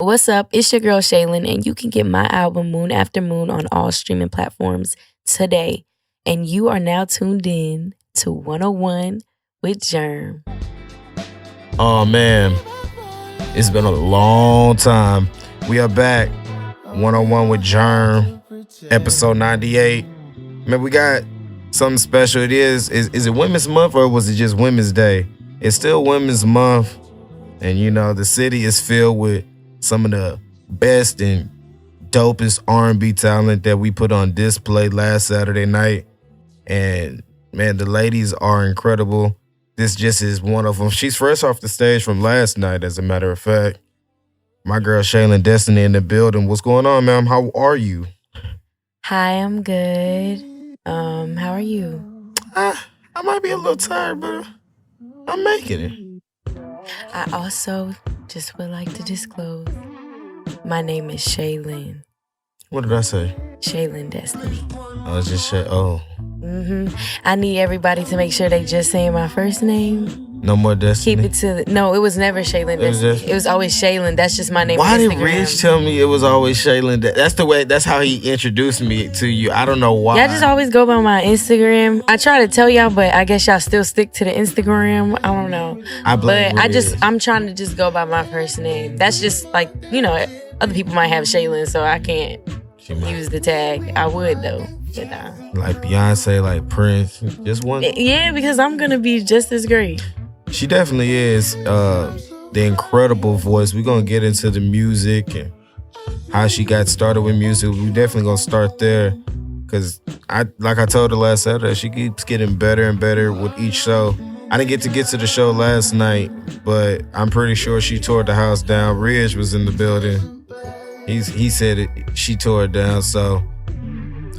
What's up? It's your girl Shalyn, and you can get my album Moon After Moon on all streaming platforms today. And you are now tuned in to 101 with Jerm. Oh man, it's been a long time. We are back. 101 with Jerm, episode 98. Man, we got something special. Is it Women's Month or was it just Women's Day? It's still Women's Month. And you know, the city is filled with some of the best and dopest R&B talent that we put on display last Saturday night. And man, the ladies are incredible. This just is one of them. She's fresh off the stage from last night, as a matter of fact. My girl Shalyn Destiny in the building. What's going on, ma'am? How are you? Hi, I'm good. How are you? I might be a little tired, but I'm making it. I also just would like to disclose my name is Shalyn. What did I say? Shalyn Destiny. I was just saying, I need everybody to make sure they just saying my first name. No more Destiny. Keep it to no. It was never Shalyn Destiny. It was always Shalyn. That's just my name. Why did Rich tell me it was always Shalyn? That's the way. That's how he introduced me to you. I don't know why. Y'all just always go by my Instagram. I try to tell y'all, but I guess y'all still stick to the Instagram. I don't know. I'm trying to just go by my first name. That's just like, other people might have Shalyn, so I can't use the tag. I would though. But like Beyonce, like Prince, just one. Yeah, because I'm gonna be just as great. She definitely is. The incredible voice. We're gonna get into the music and how she got started with music. We definitely gonna start there, cause like I told her last Saturday, she keeps getting better and better with each show. I didn't get to the show last night, but I'm pretty sure she tore the house down. Ridge was in the building. He said it. She tore it down. So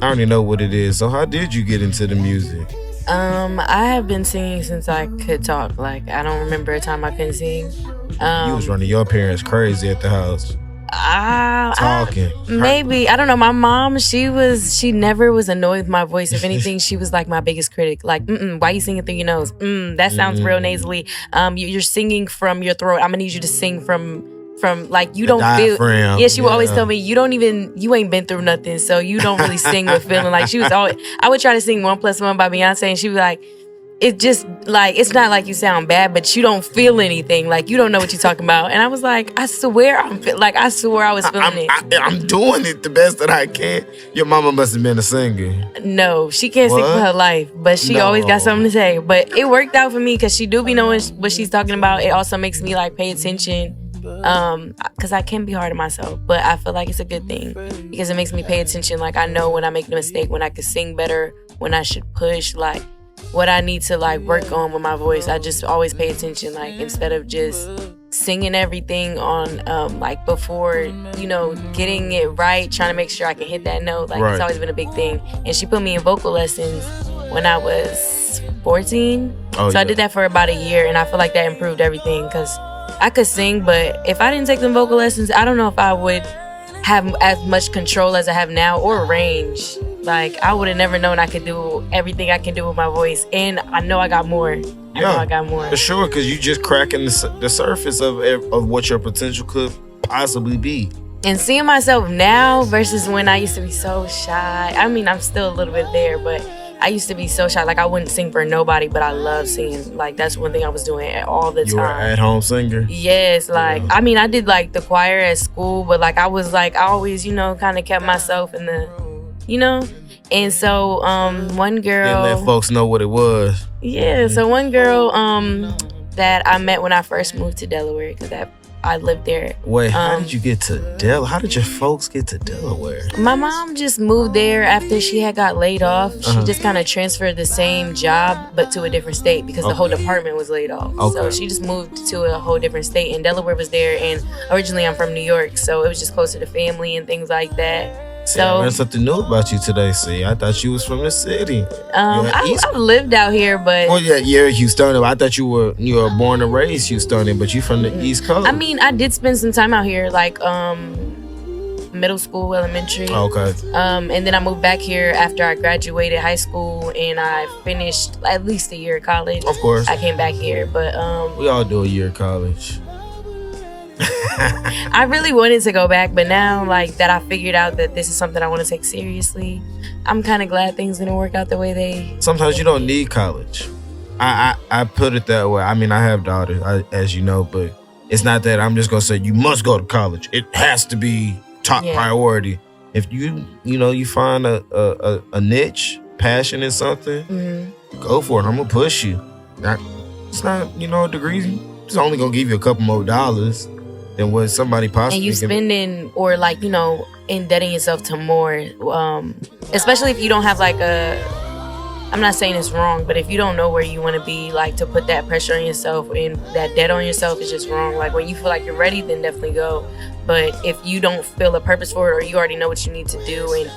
I already know what it is. So how did you get into the music? I have been singing since I could talk. Like, I don't remember a time I couldn't sing. You was running your parents crazy at the house. Talking. Maybe. I don't know. My mom, she never was annoyed with my voice. If anything, she was like my biggest critic. Like, why you singing through your nose? That sounds real nasally. You're singing from your throat. I'm gonna need you to sing from like you don't feel. Yeah, she would always tell me you ain't been through nothing, so you don't really sing with feeling. Like she was always, I would try to sing 1+1 by Beyonce, and she was like, it just like it's not like you sound bad, but you don't feel anything. Like you don't know what you're talking about. And I was like, I swear I was feeling it. I'm doing it the best that I can. Your mama must have been a singer. No, she can't sing for her life, but she always got something to say. But it worked out for me because she do be knowing what she's talking about. It also makes me like pay attention. Because I can be hard on myself, but I feel like it's a good thing because it makes me pay attention. Like I know when I make a mistake, when I could sing better, when I should push, like what I need to like work on with my voice. I just always pay attention, like instead of just singing everything on like before, getting it right, trying to make sure I can hit that note. Like It's always been a big thing. And she put me in vocal lessons when I was 14. I did that for about a year, and I feel like that improved everything because I could sing, but if I didn't take them vocal lessons, I don't know if I would have as much control as I have now or range. Like, I would have never known I could do everything I can do with my voice. And I know I got more. I got more. For sure, because you just cracking the surface of what your potential could possibly be. And seeing myself now versus when I used to be so shy. I mean, I'm still a little bit there, but I used to be so shy. Like, I wouldn't sing for nobody, but I love singing. Like, that's one thing I was doing all the time. You were an at-home singer? Yes. Like, I mean, I did, like, the choir at school, but, like, I always, kind of kept myself in the, And so, one girl... Didn't let folks know what it was. Yeah. So, one girl that I met when I first moved to Delaware, because I lived there. Wait, how did you get to Delaware? How did your folks get to Delaware? My mom just moved there after she had got laid off. She just kind of transferred the same job, but to a different state because the whole department was laid off. Okay. So she just moved to a whole different state, and Delaware was there. And originally I'm from New York, so it was just closer to family and things like that. See, I learned something new about you today. See, I thought you was from the city. I've lived out here, but you're Houstonian. I thought you were born and raised Houstonian, but you from the East Coast. I mean, I did spend some time out here, like middle school, elementary. Okay. And then I moved back here after I graduated high school and I finished at least a year of college. Of course. I came back here, but we all do a year of college. I really wanted to go back, but now like that I figured out that this is something I want to take seriously, I'm kind of glad things didn't work out the way they. Sometimes you don't need college. I put it that way. I mean, I have daughters, as you know, but it's not that I'm just gonna say you must go to college. It has to be top priority. If you find a niche, passion in something, go for it. I'm gonna push you. It's not a degree. It's only gonna give you a couple more dollars than what somebody possibly. And you spending or like indebting yourself to more, especially if you don't have like I'm not saying it's wrong, but if you don't know where you want to be, like to put that pressure on yourself and that debt on yourself is just wrong. Like when you feel like you're ready, then definitely go. But if you don't feel a purpose for it, or you already know what you need to do, and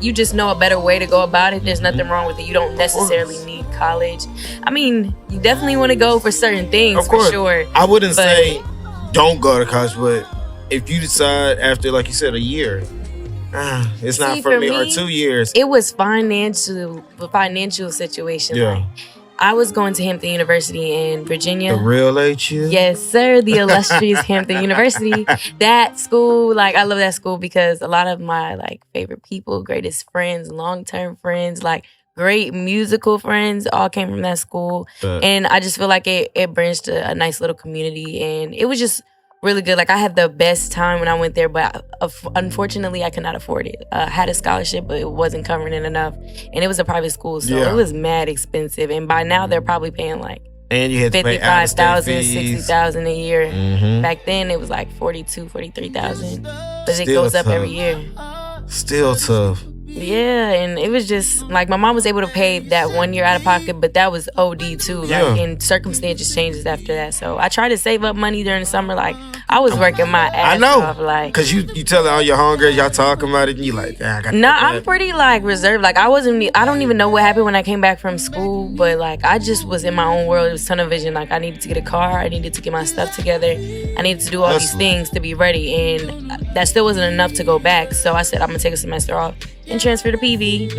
you just know a better way to go about it, there's nothing wrong with it. You don't necessarily need college. I mean, you definitely want to go for certain things, of course. For sure. I wouldn't say don't go to college, but if you decide after, like you said, a year, it's not for me, or 2 years. It was financial situation. Yeah. Like, I was going to Hampton University in Virginia. The real HU? Yes, sir. The illustrious Hampton University. That school, like, I love that school because a lot of my, like, favorite people, greatest friends, long-term friends, like, great musical friends all came from that school. And I just feel like it branched a nice little community. And it was just really good. Like, I had the best time when I went there, but unfortunately, I could not afford it. I had a scholarship, but it wasn't covering it enough. And it was a private school, so it was mad expensive. And by now, they're probably paying like and you had to pay $55,000, $60,000 a year. Back then, it was like $42,000, $43,000. But it goes up every year. Still tough. Yeah, and it was just like my mom was able to pay that 1 year out of pocket, but that was OD too. Like, and circumstances changes after that. So I tried to save up money during the summer. Like I was working my ass off. Like, cause you tell all your homegirls, y'all talking about it, and you like, I got. No, I'm pretty like reserved. Like I don't even know what happened when I came back from school, but like I just was in my own world. It was tunnel vision. Like I needed to get a car, I needed to get my stuff together, I needed to do all these things to be ready, and that still wasn't enough to go back. So I said I'm gonna take a semester off and transfer to PV.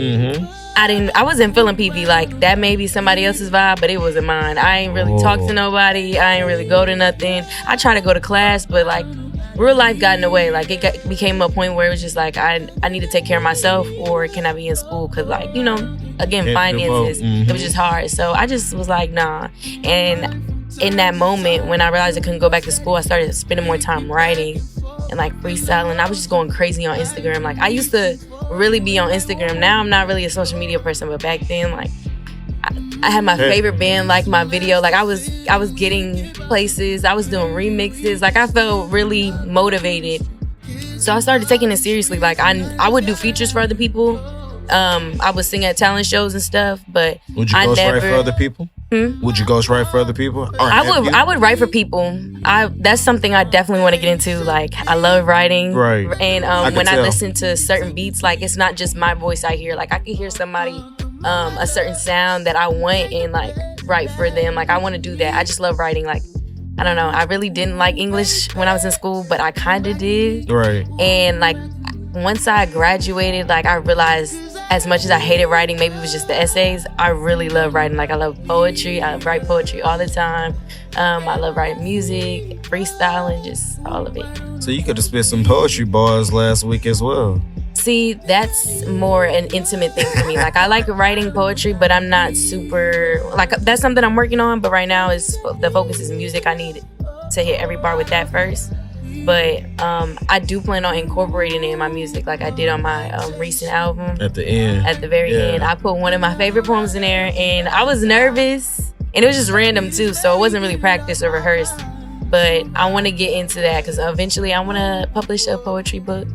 I wasn't feeling PV. Like that may be somebody else's vibe, but it wasn't mine. I ain't really talk to nobody. I ain't really go to nothing. I try to go to class, but like real life got in the way. Like it became a point where it was just like I need to take care of myself, or can I be in school? Cause like again, finances. It was just hard. So I just was like nah. And in that moment when I realized I couldn't go back to school, I started spending more time writing and like freestyling. I was just going crazy on Instagram. Like I used to really be on Instagram. Now I'm not really a social media person, but back then, like I had my favorite band like my video. Like I was getting places. I was doing remixes. Like I felt really motivated. So I started taking it seriously. Like I would do features for other people. I would sing at talent shows and stuff. But would you ghostwrite for other people? Would you ghostwrite for other people? I would write for people. That's something I definitely want to get into. Like I love writing. Right. And when I listen to certain beats, like it's not just my voice I hear. Like I can hear somebody a certain sound that I want and like write for them. Like I want to do that. I just love writing. Like I don't know. I really didn't like English when I was in school, but I kind of did. Right. And like once I graduated, like I realized as much as I hated writing, maybe it was just the essays, I really love writing. Like I love poetry. I write poetry all the time. I love writing music, freestyling, just all of it. So you could have spit some poetry bars last week as well. See, that's more an intimate thing for me. Like I like writing poetry, but I'm not super like that's something I'm working on. But right now the focus is music. I need to hit every bar with that first. But I do plan on incorporating it in my music, like I did on my recent album. At the end. At the very end, I put one of my favorite poems in there, and I was nervous, and it was just random too, so it wasn't really practiced or rehearsed. But I want to get into that because eventually I want to publish a poetry book,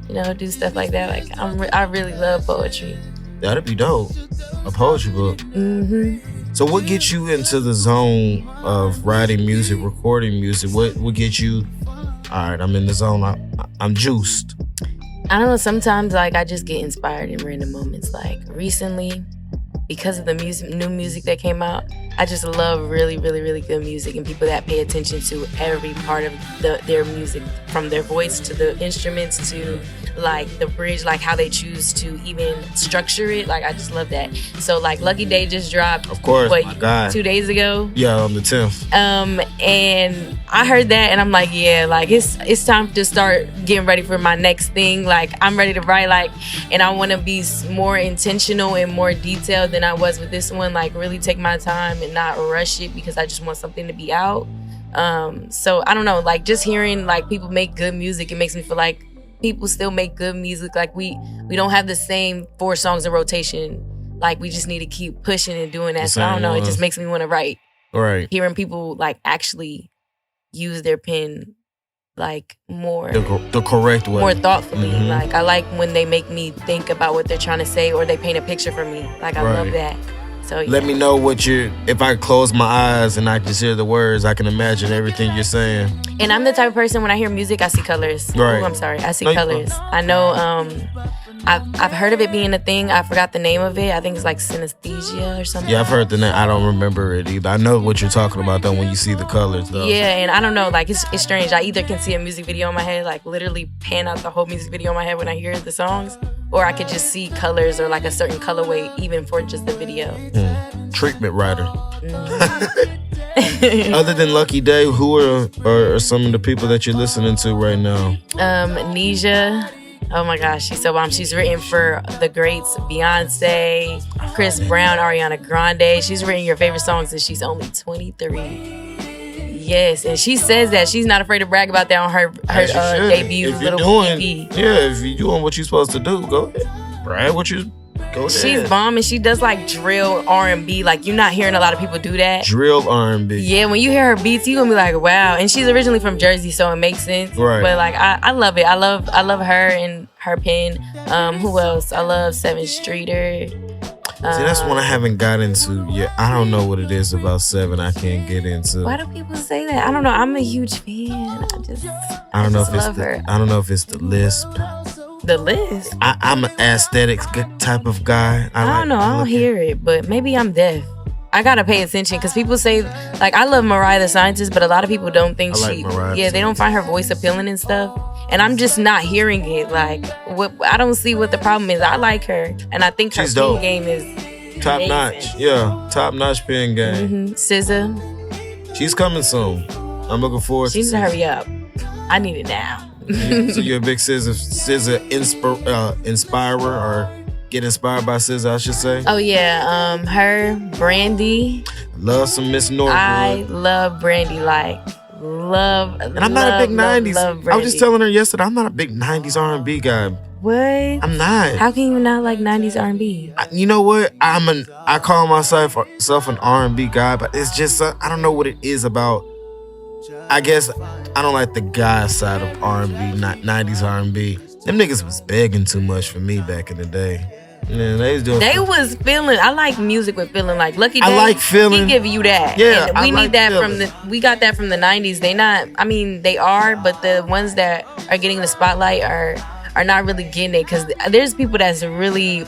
do stuff like that. Like I really love poetry. That'd be dope. A poetry book. So what gets you into the zone of writing music, recording music? What gets you? All right, I'm in the zone. I'm juiced. I don't know. Sometimes, like, I just get inspired in random moments. Like, recently, because of the new music that came out, I just love really, really, really good music and people that pay attention to every part of their music, from their voice to the instruments to like the bridge, like how they choose to even structure it. Like I just love that. So like Lucky Day just dropped, of course, what, my God. 2 days ago? Yeah, on the 10th. And I heard that and I'm like, yeah, like it's time to start getting ready for my next thing. Like I'm ready to write, like, and I want to be more intentional and more detailed than I was with this one. Like really take my time and not rush it because I just want something to be out. So I don't know, like just hearing like people make good music, it makes me feel like people still make good music. Like we don't have the same 4 songs in rotation. Like we just need to keep pushing and doing that. So I don't know, it just makes me want to write. Right. Hearing people like actually use their pen like more the correct way, more thoughtfully. Like I like when they make me think about what they're trying to say or they paint a picture for me. Like I love that. So yeah. Let me know what if I close my eyes and I just hear the words, I can imagine everything you're saying. And I'm the type of person, when I hear music, I see colors. Right. Ooh, I'm sorry, I see colors. I know. I've heard of it being a thing. I forgot the name of it. I think it's like synesthesia or something. Yeah, I've heard the name. I don't remember it either. I know what you're talking about though when you see the colors though. Yeah, and I don't know, like it's strange. I either can see a music video in my head, like literally pan out the whole music video in my head when I hear the songs, or I could just see colors or like a certain colorway even for just the video. Treatment writer. Other than Lucky Day, who are some of the people that you're listening to right now? Nisha. Oh my gosh, she's so bomb. She's written for the greats Beyonce, Chris Brown, Ariana Grande. She's written your favorite songs and she's only 23. Yes, and she says that she's not afraid to brag about that on her debut little EP. Yeah, if you're doing what you're supposed to do, go ahead. Brag what you go ahead. She's bomb and she does like drill R&B. Like you're not hearing a lot of people do that. Drill R&B. Yeah, when you hear her beats, you're gonna be like, wow. And she's originally from Jersey, so it makes sense. Right. But like I love it. I love her and her pen. Who else? I love 7th Streeter. See, that's one I haven't got into yet. I don't know what it is about 7 I can't get into. Why do people say that? I don't know. I'm a huge fan. I don't know if it's the lisp. The list? I'm an aesthetics type of guy. I don't know. I don't hear it, but maybe I'm deaf. I gotta pay attention because people say, like, I love Mariah the Scientist, but a lot of people don't think they don't find her voice appealing and stuff. And I'm just not hearing it. Like, I don't see what the problem is. I like her, and I think her pen game is top notch. Yeah, top notch pen game. SZA. She's coming soon. I'm looking forward to it. She needs to hurry up. I need it now. So you're a big SZA inspirer, or get inspired by SZA, I should say? Oh yeah, her, Brandy. Love some Miss Norwood. I love Brandy, like and I'm not a big 90s. I was just telling her yesterday, I'm not a big 90s R&B guy. What? I'm not. How can you not like 90s R&B? You know what? I call myself an R&B guy, but it's just I don't know what it is about. I guess I don't like the guy side of R&B, not 90s R&B. Them niggas was begging too much for me back in the day. Yeah, they was feeling. I like music with feeling. Like Lucky Day, I like feeling. He give you that. Yeah, and we need that we got that from the 90s. They are, but the ones that are getting the spotlight are not really getting it, because there's people that's really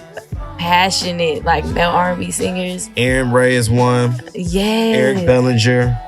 passionate, like male R&B singers. Aaron Ray is one. Yeah. Eric Bellinger.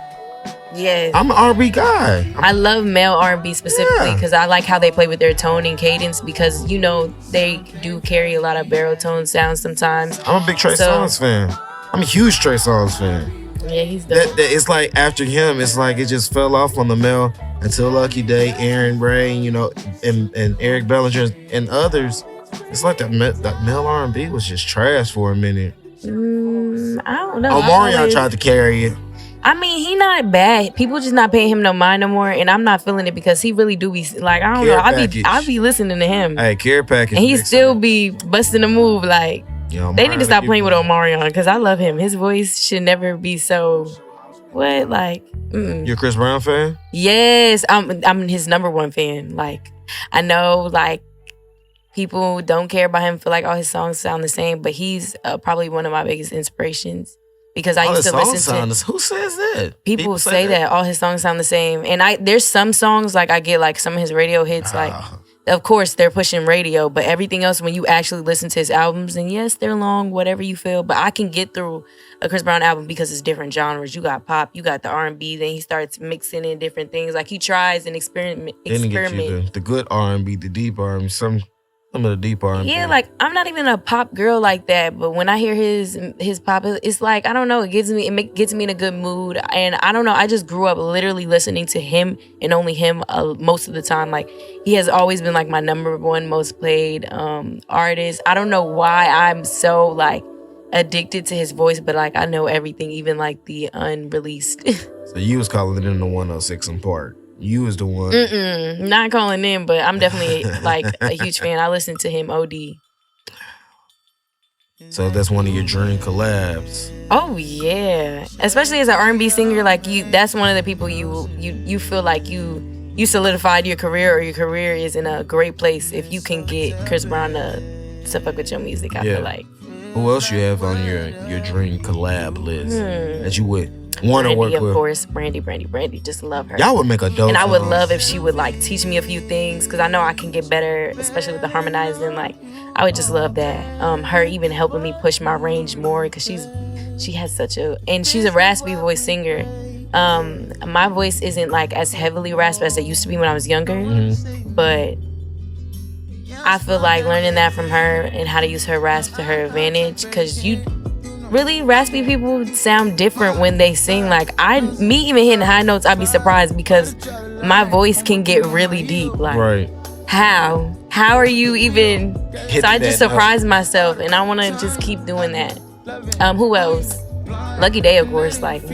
Yes. I'm an R&B guy. I love male R&B specifically because I like how they play with their tone and cadence, because, you know, they do carry a lot of baritone sounds sometimes. I'm a big Trey Songz fan. I'm a huge Trey Songz fan. Yeah, he's dope. It's like after him, it's like it just fell off on the male until Lucky Day, Aaron Ray, you know, and Eric Bellinger and others. It's like that male R&B was just trash for a minute. I don't know. Omarion tried to carry it. I mean, he not bad. People just not paying him no mind no more, and I'm not feeling it because he really do be like, I don't know. I be listening to him. Hey, Care Package, and he still be busting a move. Like, they need to stop playing with Omarion because I love him. His voice should never be so. What, like? You're a Chris Brown fan? Yes, I'm his number one fan. Like, I know, like, people don't care about him. Feel like all his songs sound the same, but he's probably one of my biggest inspirations. Because I used to listen to... Who says that? People say that all his songs sound the same. And there's some songs, like I get like some of his radio hits, like of course, they're pushing radio, but everything else, when you actually listen to his albums, and yes, they're long, whatever you feel, but I can get through a Chris Brown album because it's different genres. You got pop, you got the R&B, then he starts mixing in different things. Like, he tries and experiment. Then he gets you the good R&B, the deep R&B, some of the deep R&B. Yeah, like, I'm not even a pop girl like that, but when I hear his pop, it's like, I don't know, it gets me in a good mood. And I don't know, I just grew up literally listening to him and only him most of the time. Like, he has always been like my number one most played artist. I don't know why I'm so like addicted to his voice, but like I know everything, even like the unreleased. So you was calling in the 106 in Park. You was the one. Not calling in, but I'm definitely like a huge fan. I listen to him OD. So that's one of your dream collabs. Oh yeah, especially as an R&B singer, like you. That's one of the people you feel like you solidified your career, or your career is in a great place if you can get Chris Brown to fuck with your music. I feel like. Who else you have on your dream collab list that you would want to work with? Of course, Brandy. Just love her. Y'all would make a dope. And I would love if she would like teach me a few things, because I know I can get better, especially with the harmonizing. Like, I would just love that. Her even helping me push my range more, because she has such and she's a raspy voice singer. My voice isn't like as heavily raspy as it used to be when I was younger, but I feel like learning that from her and how to use her rasp to her advantage, because really raspy people sound different when they sing. Like, me even hitting high notes, I'd be surprised, because my voice can get really deep. Like, right. How are you even? So I just surprised myself, and I want to just keep doing that. Who else? Lucky Day, of course. Like,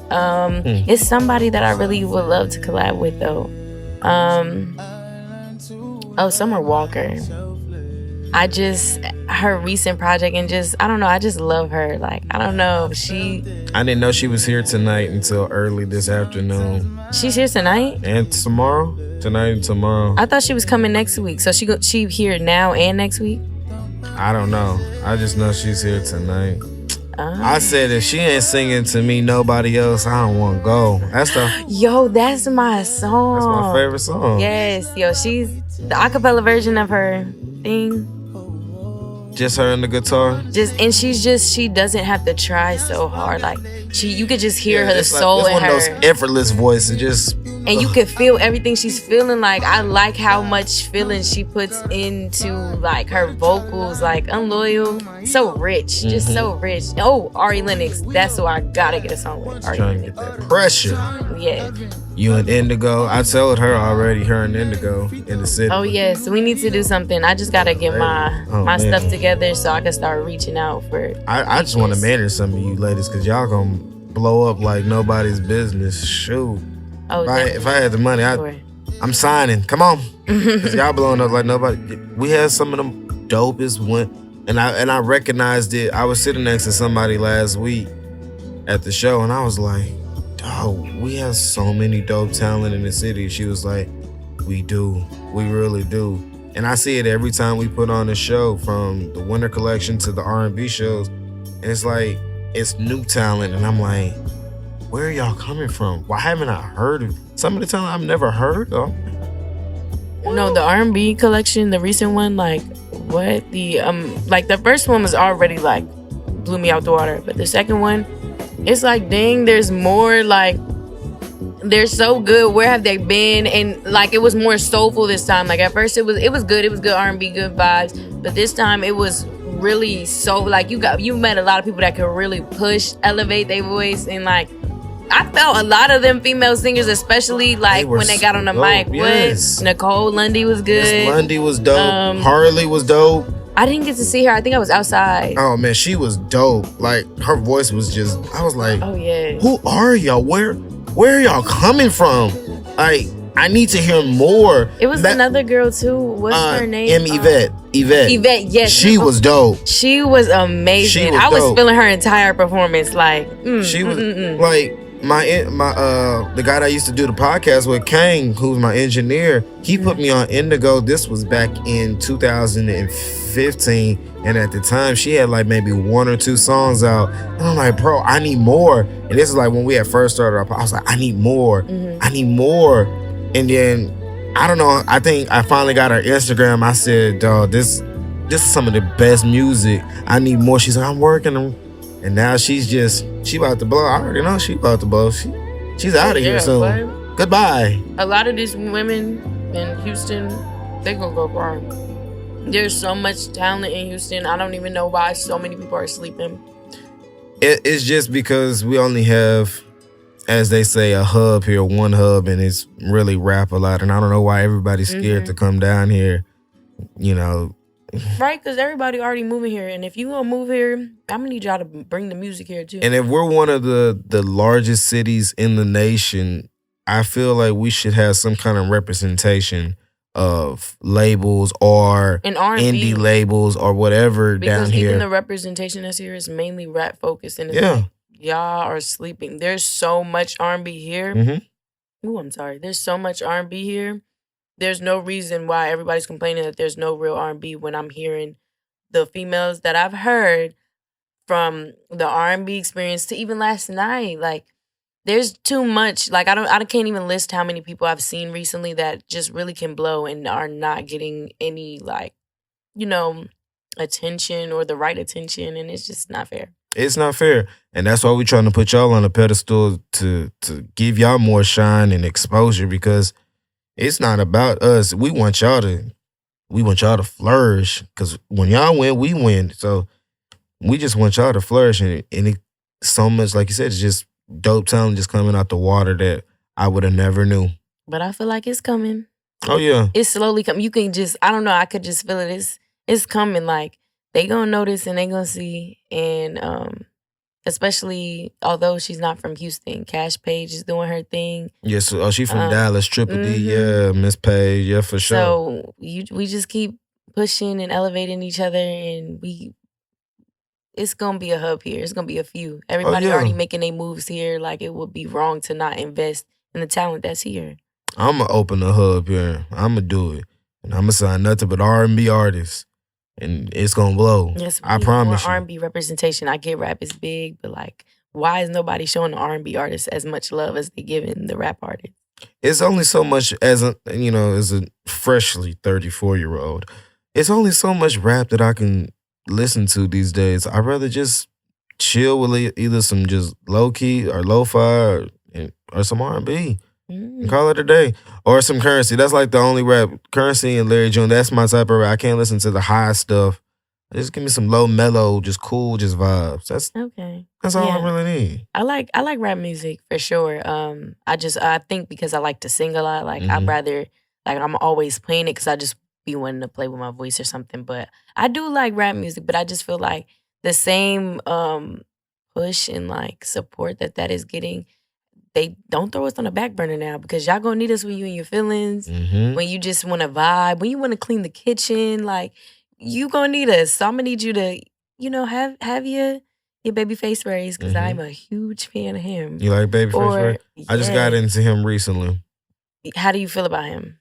it's somebody that I really would love to collab with though. Summer Walker. Her recent project, and I don't know, I just love her. Like, I don't know, I didn't know she was here tonight until early this afternoon. She's here tonight? And tomorrow? Tonight and tomorrow. I thought she was coming next week. So she here now and next week? I don't know. I just know she's here tonight. I said, if she ain't singing to me, nobody else, I don't want to go. That's my song. That's my favorite song. Yes, she's the acapella version of her thing. Just her and the guitar. She doesn't have to try so hard. Like, you could just hear her soul in her. It's one of those effortless voices, and you can feel everything she's feeling. Like, I like how much feeling she puts into like her vocals. Like, Unloyal, so rich, just so rich. Oh, Ari Lennox, that's who I gotta get a song with. Ari Trying to get that pressure. Yeah. You and Indigo. I told her already. Her and Indigo in the city. Oh yes, we need to do something. I just gotta get my stuff together so I can start reaching out for. I just want to manage some of you ladies, because y'all gonna blow up like nobody's business. Shoot. Oh, if I had the money, I'm signing. Come on, because y'all blowing up like nobody. We had some of them dopest one, and I recognized it. I was sitting next to somebody last week at the show, and I was like, "Dog, we have so many dope talent in the city." She was like, "We do, we really do," and I see it every time we put on a show, from the winter collection to the R&B shows, and it's like it's new talent, and I'm like, where are y'all coming from? Why haven't I heard of some of the talent I've never heard of? No, the R&B collection, the recent one, like what the first one was already like blew me out the water, but the second one, it's like, dang, there's more. Like, they're so good. Where have they been? And like, it was more soulful this time. Like, at first it was good. It was good R&B, good vibes. But this time it was really like you met a lot of people that could really elevate their voice, and like, I felt a lot of them female singers, especially like when they got on the mic. Yes. Nicole Lundy was good. Miss Lundy was dope. Harley was dope. I didn't get to see her. I think I was outside. Oh man, she was dope. Like, her voice was just, I was like, oh yeah, who are y'all? Where are y'all coming from? Like, I need to hear more. It was another girl too. What's her name? Yvette. Yvette, yes. She was dope. She was amazing. I was feeling her entire performance. Like, she was like, the guy that I used to do the podcast with, Kang, who's my engineer, he put me on Indigo. This was back in 2015, and at the time she had like maybe 1 or 2 songs out, and I'm like, bro, I need more. And this is like when we had first started our podcast. I was like, I need more. I need more. And then I don't know. I think I finally got her Instagram. I said, "Dog, this is some of the best music. I need more." She's like, "I'm working," and now she about to blow. I already know she about to blow. She's out of here soon. But goodbye. A lot of these women in Houston, they gonna go far. There's so much talent in Houston. I don't even know why so many people are sleeping. It's just because we only have, as they say, a hub here, one hub, and it's really rap a lot. And I don't know why everybody's scared to come down here, Right, because everybody already moving here. And if you gonna move here, I'm gonna need y'all to bring the music here too. And if we're one of the largest cities in the nation, I feel like we should have some kind of representation of labels or indie labels or whatever down here. Because even the representation that's here is mainly rap focused. And it's like, y'all are sleeping. There's so much R&B here. Ooh, I'm sorry. There's so much R&B here. There's no reason why everybody's complaining that there's no real R&B when I'm hearing the females that I've heard from the R&B experience to even last night. Like, there's too much. Like, I can't even list how many people I've seen recently that just really can blow and are not getting any, like, attention or the right attention, and it's just not fair. It's not fair. And that's why we're trying to put y'all on a pedestal to give y'all more shine and exposure, because it's not about us. We want y'all to flourish, because when y'all win, we win. So we just want y'all to flourish, and it so much, like you said, it's just dope talent just coming out the water that I would have never knew. But I feel like it's coming. Oh yeah, it's slowly coming. You can just, I don't know, I could just feel it. It's coming. Like, they gonna notice and they gonna see. And especially although she's not from Houston, Cash Page is doing her thing. Yes, she's from Dallas, Triple D, yeah, Miss Page, yeah, for sure. So we just keep pushing and elevating each other, and it's gonna be a hub here. It's gonna be a few. Everybody already making their moves here. Like, it would be wrong to not invest in the talent that's here. I'm gonna open a hub here. I'm gonna do it, and I'm gonna sign nothing but R&B artists, and it's gonna blow. Yes, I promise you. R&B representation. I get rap is big, but like, why is nobody showing the R&B artists as much love as they giving the rap artists? It's only so much as a freshly 34-year-old. It's only so much rap that I can listen to these days. I'd rather just chill with either some just low key or lo-fi or some R&B. And call it a day. Or some Currency. That's like the only rap. Currency and Larry June, that's my type of rap. I can't listen to the high stuff. Just give me some low, mellow, just cool, just vibes. That's okay. That's all I really need. I like rap music for sure. I think because I like to sing a lot, like I'd rather, like, I'm always playing it because I just be wanting to play with my voice or something. But I do like rap music, but I just feel like the same push and like support that is getting, they don't throw us on the back burner now, because y'all gonna need us when you in your feelings, when you just want to vibe, when you want to clean the kitchen. Like, you gonna need us. So I'm gonna need you to, have your Babyface raised, because I'm a huge fan of him. You like Babyface raised? Yeah. I just got into him recently. How do you feel about him?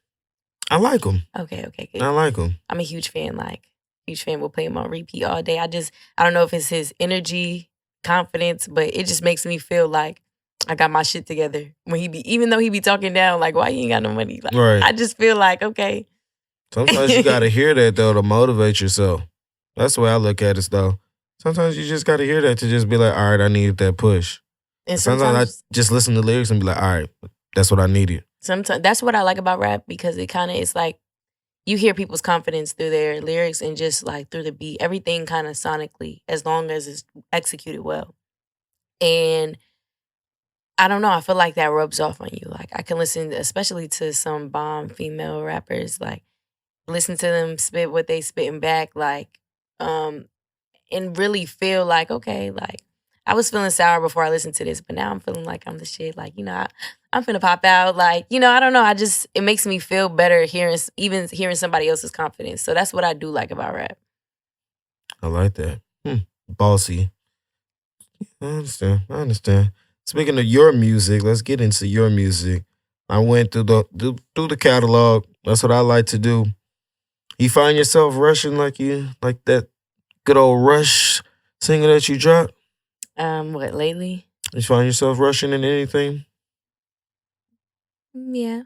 I like him. Okay, good. I like him. I'm a huge fan. We'll play him on repeat all day. I don't know if it's his energy, confidence, but it just makes me feel like I got my shit together. When even though he be talking down, like, why you ain't got no money? Like, right. I just feel like, okay. Sometimes you gotta hear that though to motivate yourself. That's the way I look at it though. Sometimes you just gotta hear that to just be like, all right, I needed that push. And sometimes I just listen to lyrics and be like, all right, that's what I needed. Sometimes that's what I like about rap, because it's like you hear people's confidence through their lyrics and just like through the beat, everything kind of sonically, as long as it's executed well. And I don't know, I feel like that rubs off on you. Like, I can listen, especially to some bomb female rappers, like, listen to them spit what they spitting back, like, and really feel like, okay, like, I was feeling sour before I listened to this, but now I'm feeling like I'm the shit. Like, I'm finna pop out. Like, I don't know. It makes me feel better hearing somebody else's confidence. So that's what I do like about rap. I like that. Bossy. I understand. Speaking of your music, let's get into your music. I went through the catalog. That's what I like to do. You find yourself rushing like that good old Rush singer that you dropped? What, lately? You find yourself rushing in anything? Yeah.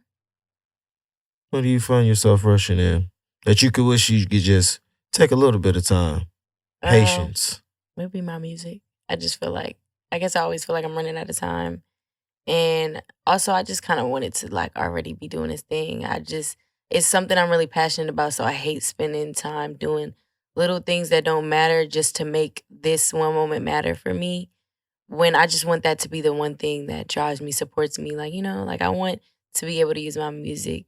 What do you find yourself rushing in? That you could wish you could just take a little bit of time. Patience. Maybe my music. I just feel like, I guess I always feel like I'm running out of time. And also, I just kind of wanted to like already be doing this thing. It's something I'm really passionate about. So I hate spending time doing little things that don't matter just to make this one moment matter for me. When I just want that to be the one thing that drives me, supports me. Like, like I want to be able to use my music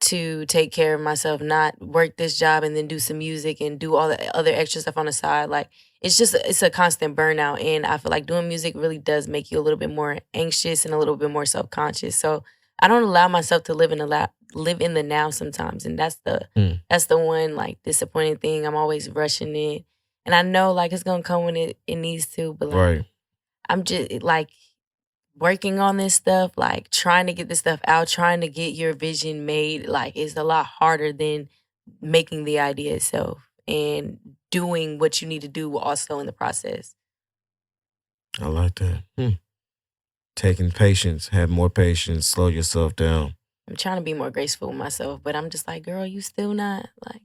to take care of myself, not work this job and then do some music and do all the other extra stuff on the side. Like it's a constant burnout. And I feel like doing music really does make you a little bit more anxious and a little bit more self-conscious. So I don't allow myself to live in the now sometimes. And that's the one like disappointing thing. I'm always rushing it. And I know like it's gonna come when it needs to, but like Right. I'm just like working on this stuff, like trying to get this stuff out, trying to get your vision made, like is a lot harder than making the idea itself and doing what you need to do also in the process. I like that. Taking patience, have more patience, slow yourself down. I'm trying to be more graceful with myself, but I'm just like, girl, you still not like.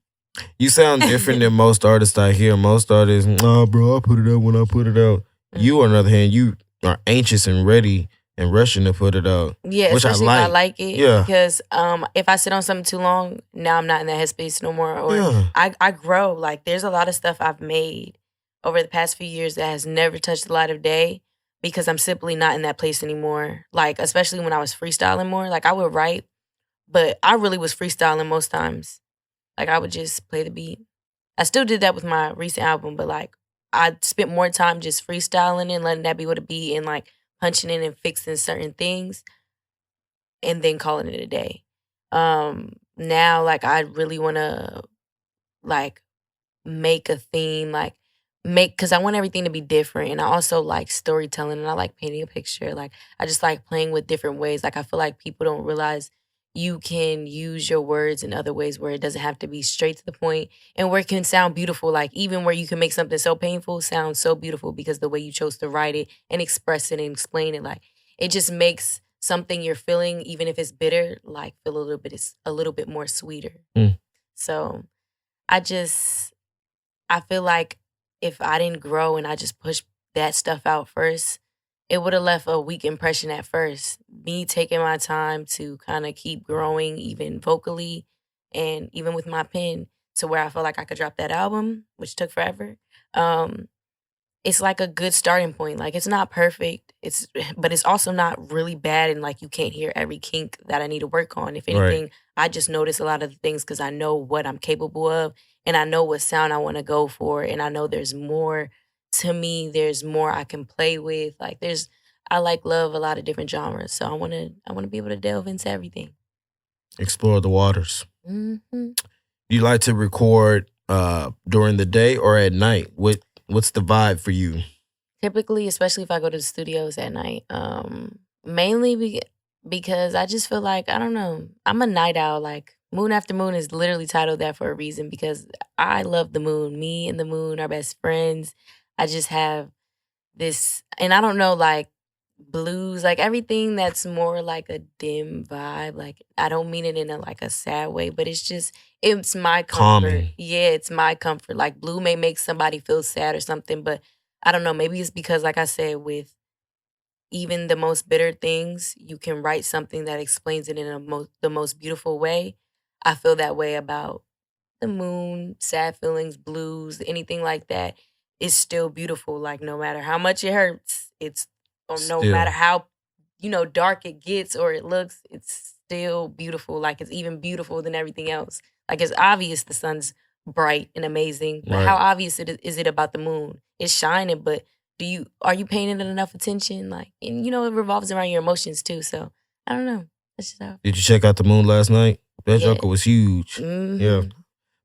You sound different than most artists I hear. Most artists, nah, bro, I put it out when I put it out. You, on the other hand, you are anxious and ready and rushing to put it out. Yeah, which especially I like. if I like it. Yeah. Because if I sit on something too long, now I'm not in that headspace no more. Or I grow. Like there's a lot of stuff I've made over the past few years that has never touched the light of day because I'm simply not in that place anymore. Like especially when I was freestyling more. Like I would write, but I really was freestyling most times. Like I would just play the beat. I still did that with my recent album, but like I spent more time just freestyling and letting that be what it be and like punching in and fixing certain things and then calling it a day. Now like I really want to like make a theme, like because I want everything to be different. And I also like storytelling and I like painting a picture. Like I just like playing with different ways. Like I feel like people don't realize you can use your words in other ways where it doesn't have to be straight to the point and where it can sound beautiful. Like even where you can make something so painful sound so beautiful because the way you chose to write it and express it and explain it, like it just makes something you're feeling, even if it's bitter, like feel a little bit more sweeter. So I feel like if I didn't grow and I just pushed that stuff out first, it would have left a weak impression at first. Me taking my time to kind of keep growing, even vocally and even with my pen, to where I felt like I could drop that album, which took forever. It's like a good starting point. Like it's not perfect. But it's also not really bad and like you can't hear every kink that I need to work on. If anything, I just notice a lot of the things because I know what I'm capable of and I know what sound I want to go for and I know there's more to me. There's more I can play with. Like I love a lot of different genres. So I want to be able to delve into everything. Explore the waters. Mm-hmm. You like to record during the day or at night? What's the vibe for you? Typically, especially if I go to the studios at night, mainly because I just feel like, I don't know, I'm a night owl. Like Moon After Moon is literally titled that for a reason because I love the moon. Me and the moon are best friends. I just have this, and I don't know, like blues, like everything that's more like a dim vibe. Like I don't mean it in a sad way, but it's my comfort. Calming. Yeah, it's my comfort. Like blue may make somebody feel sad or something, but I don't know. Maybe it's because, like I said, with even the most bitter things, you can write something that explains it in the most beautiful way. I feel that way about the moon, sad feelings, blues, anything like that. It's still beautiful. Like no matter how much it hurts, no matter how dark it gets or it looks, it's still beautiful. Like it's even beautiful than everything else. Like it's obvious the sun's bright and amazing, but how obvious is it about the moon? It's shining, but are you paying it enough attention? Like, and it revolves around your emotions too. So I don't know. That's just how. Did you check out the moon last night? That joker was huge. Mm-hmm. Yeah.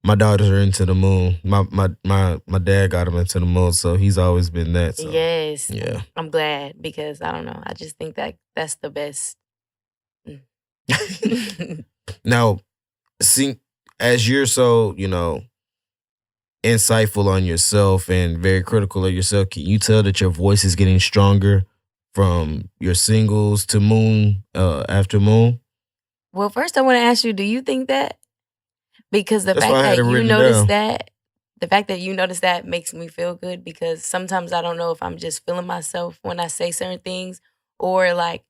My daughters are into the moon. My dad got him into the moon, so he's always been that. So. Yes. Yeah. I'm glad because I don't know. I just think that that's the best. Now, as you're so, insightful on yourself and very critical of yourself, can you tell that your voice is getting stronger from your singles to Moon After Moon? Well, first I want to ask you, do you think that? Because That's why I had it written down. the fact that you notice that makes me feel good, because sometimes I don't know if I'm just feeling myself when I say certain things, or like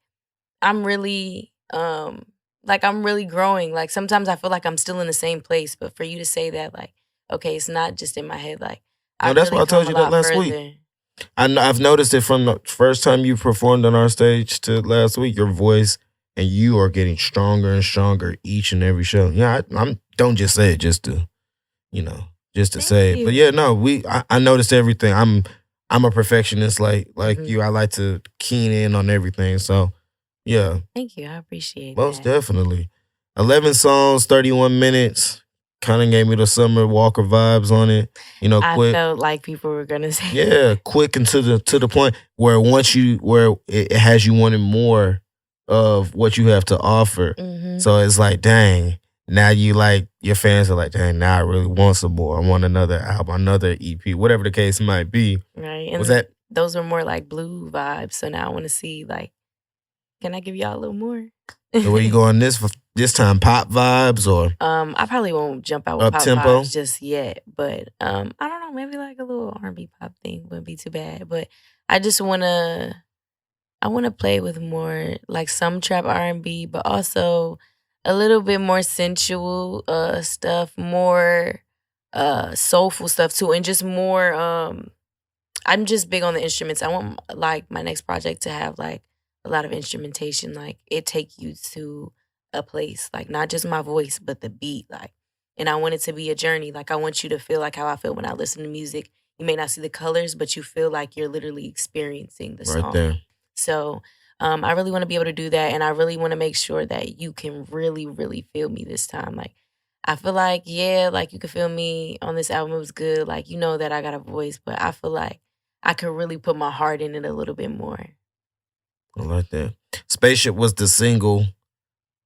I'm really I'm really growing. Like sometimes I feel like I'm still in the same place, but for you to say that, like, okay, it's not just in my head, like No, I've that's really why I come told a you that lot last further. week. I've noticed it from the first time you performed on our stage to last week. Your voice and you are getting stronger and stronger each and every show. Yeah, I'm don't just say it just to, just to Thank say it. But you. yeah, no, I noticed everything. I'm a perfectionist like Mhm. you. I like to keen in on everything. So yeah, Thank you. I appreciate most that. definitely. 11 songs, 31 minutes. Kind of gave me the Summer Walker vibes on it. I Quick. felt like people were gonna say Yeah, quick and to the point where where it has you wanting more of what you have to offer. Mhm. So it's like, dang, now you like your fans are like, dang, now I really want some more. I want another album, another EP, whatever the case might be. Right. And Was that those were more like blue vibes. So now I want to see, like, can I give y'all a little more? the way you going this time? Pop vibes or I probably won't jump out with up pop tempo? vibes just yet, but I don't know, maybe like a little R&B pop thing wouldn't be too bad. But I just I wanna play with more like some trap R&B, but also a little bit more sensual stuff, more soulful stuff too, and just more I'm just big on the instruments. I want like my next project to have like a lot of instrumentation, like it take you to a place, like not just my voice, but the beat, like. And I want it to be a journey. Like I want you to feel like how I feel when I listen to music. You may not see the colors, but you feel like you're literally experiencing the Right song. there. So I really want to be able to do that, and I really want to make sure that you can really, really feel me this time. Like I feel like, yeah, like you could feel me on this album. It was good. Like you know that I got a voice, but I feel like I could really put my heart in it a little bit more. I like that. Spaceship was the single.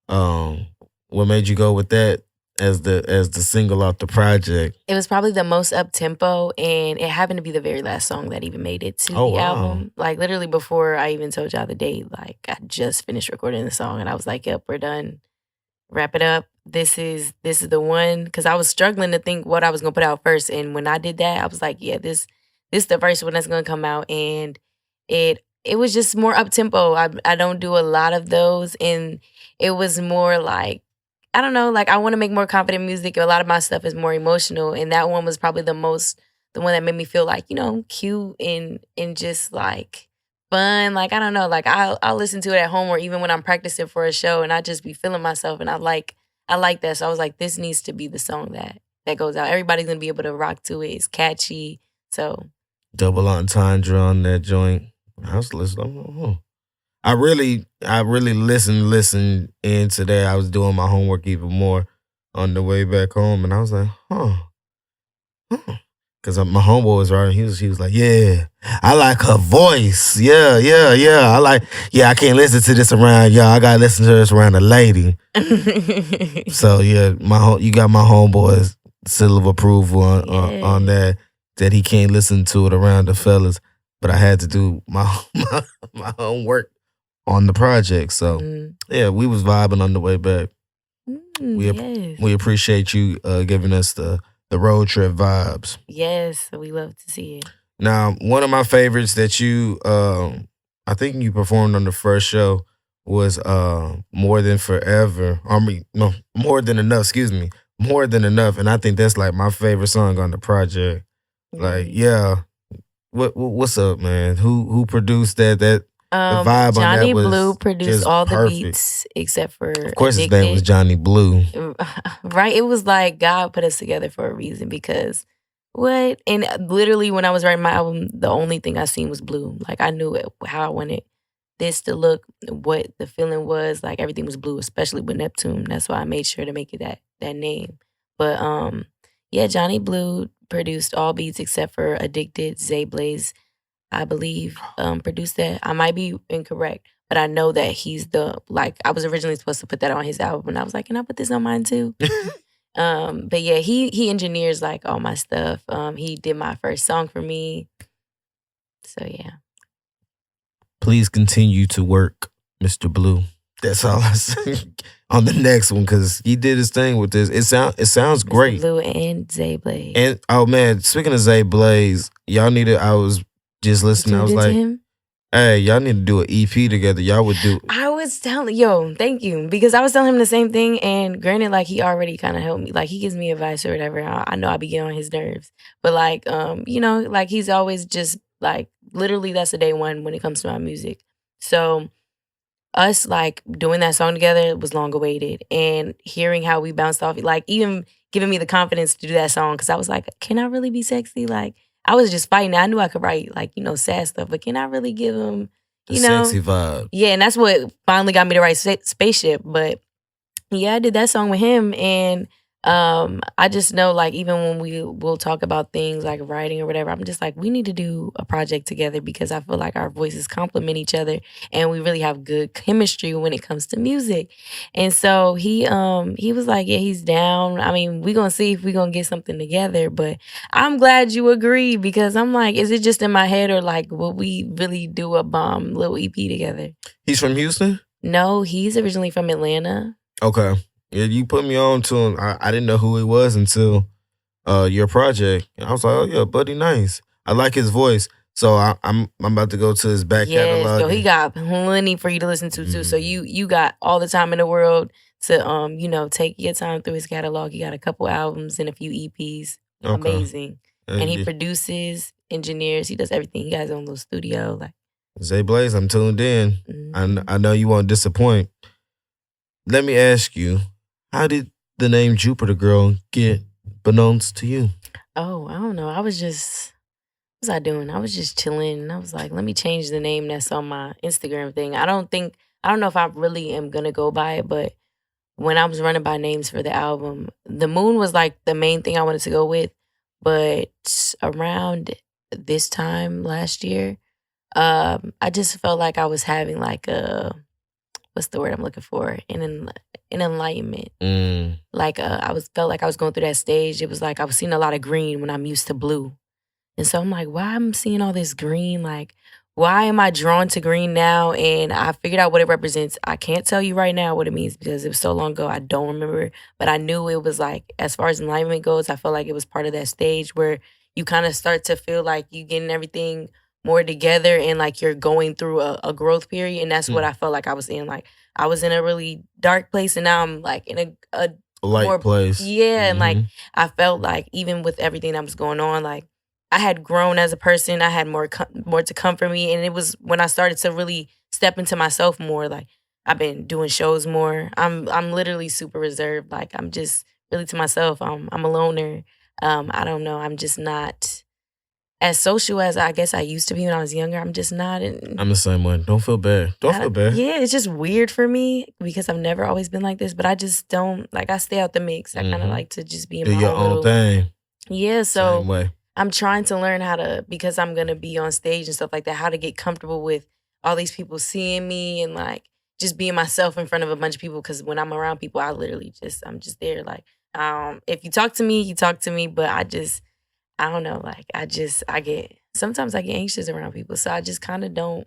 What made you go with that as the single off the project? It was probably the most up tempo, and it happened to be the very last song that even made it to the album. Like literally before I even told y'all the date, like I just finished recording the song, and I was like, "Yep, we're done. Wrap it up. This is the one." Because I was struggling to think what I was gonna put out first, and when I did that, I was like, "Yeah, this is the first one that's gonna come out," and it was just more up tempo. I don't do a lot of those, and it was more like I don't know, like I want to make more confident music. A lot of my stuff is more emotional, and that one was probably the one that made me feel like cute and just like fun. Like I don't know, like I'll listen to it at home or even when I'm practicing for a show, and I just be feeling myself, and I like that. So I was like, this needs to be the song that goes out. Everybody's gonna be able to rock to it. It's catchy, so Double entendre on that joint. I was listening. I really listened into that. I was doing my homework even more on the way back home, and I was like, because my homeboy was writing. He was like, yeah, I like her voice. Yeah. I can't listen to this around y'all. I gotta listen to this around a lady. So yeah, you got my homeboy's seal of approval on that he can't listen to it around the fellas. But I had to do my homework on the project. So yeah, we was vibing on the way back. We appreciate you giving us the road trip vibes. Yes, we love to see it. Now, one of my favorites that you I think you performed on the first show was More Than Forever. More Than Enough, excuse me. More Than Enough. And I think that's like my favorite song on the project. Like, yeah. What's up, man? Who produced that? The vibe Johnny on that was Blue produced all the perfect. beats except for Of course, Addicted. his name was Johnny Blue. Right? It was like God put us together for a reason, because what? And literally when I was writing my album, the only thing I seen was blue. Like I knew how I wanted this to look, what the feeling was. Like everything was blue, especially with Neptune. That's why I made sure to make it that name. But yeah, Johnny Blue produced all beats except for Addicted. Zay Blaze, I believe, produced that. I might be incorrect, but I know that he's I was originally supposed to put that on his album, and I was like, can I put this on mine too? But yeah, he engineers like all my stuff. He did my first song for me. So yeah. Please continue to work, Mr. Blue. That's all I say on the next one because he did his thing with this. It sounds great. Blue and Zay Blaze. And oh man, speaking of Zay Blaze, y'all need to. I was just listening. I was like, hey, y'all need to do an EP together. Y'all would do. I was telling, thank you. Because I was telling him the same thing. And granted, like, he already kind of helped me. Like, he gives me advice or whatever. I know I be getting on his nerves. But, like, like, he's always just, like, literally that's the day one when it comes to my music. So, us, like, doing that song together was long awaited. And hearing how we bounced off, like, even giving me the confidence to do that song. Because I was like, can I really be sexy? Like, I was just fighting. I knew I could write, like, sad stuff, but can I really give him, sexy vibe? Yeah, and that's what finally got me to write Spaceship. But yeah, I did that song with him, and I just know, like, even when we'll talk about things like writing or whatever, I'm just like, we need to do a project together because I feel like our voices complement each other and we really have good chemistry when it comes to music. And so he was like, yeah, he's down. I mean, we're gonna see if we're gonna get something together, but I'm glad you agree because I'm like, is it just in my head or like will we really do a bomb little EP together? He's from Houston? No, he's originally from Atlanta. Okay. Yeah, you put me on to him. I didn't know who he was until your project. I was like, oh yeah, Buddy Nice. I like his voice. So I'm about to go to his back catalog. So he got plenty for you to listen to too. Mm-hmm. So you got all the time in the world to take your time through his catalog. He got a couple albums and a few EPs. Okay. Amazing. And he produces, engineers, he does everything. He got his own little studio. Like Zay Blaze, I'm tuned in. Mm-hmm. I know you won't disappoint. Let me ask you, how did the name Jupiter Girl get beknownst to you? Oh, I don't know. What was I doing? I was just chilling. And I was like, let me change the name that's on my Instagram thing. I don't know if I really am going to go by it, but when I was running by names for the album, the moon was like the main thing I wanted to go with. But around this time last year, I just felt like I was having like what's the word I'm looking for? An enlightenment. Like felt like I was going through that stage. It was like I was seeing a lot of green when I'm used to blue. And so I'm like, why I'm seeing all this green? Like, why am I drawn to green now? And I figured out what it represents. I can't tell you right now what it means because it was so long ago. I don't remember. But I knew it was like, as far as enlightenment goes, I felt like it was part of that stage where you kind of start to feel like you getting everything more together and like you're going through a growth period. And that's what I felt like I was in. Like I was in a really dark place and now I'm like in a light more place. Yeah. And like I felt like even with everything that was going on, like I had grown as a person. I had more to come for me. And it was when I started to really step into myself more. Like I've been doing shows more. I'm literally super reserved. Like I'm just really to myself. I'm a loner. I don't know. I'm just not as social as I guess I used to be when I was younger. I'm just not. I'm the same way. Don't feel bad. Don't feel bad. Yeah, it's just weird for me because I've never always been like this. But I just don't, like I stay out the mix. I kind of like to just be in my your own thing. Yeah, so same way. I'm trying to learn how to, because I'm going to be on stage and stuff like that, how to get comfortable with all these people seeing me and like just being myself in front of a bunch of people. Because when I'm around people, I'm just there. Like, if you talk to me, you talk to me. But I don't know, like, sometimes I get anxious around people. So I just kind of don't,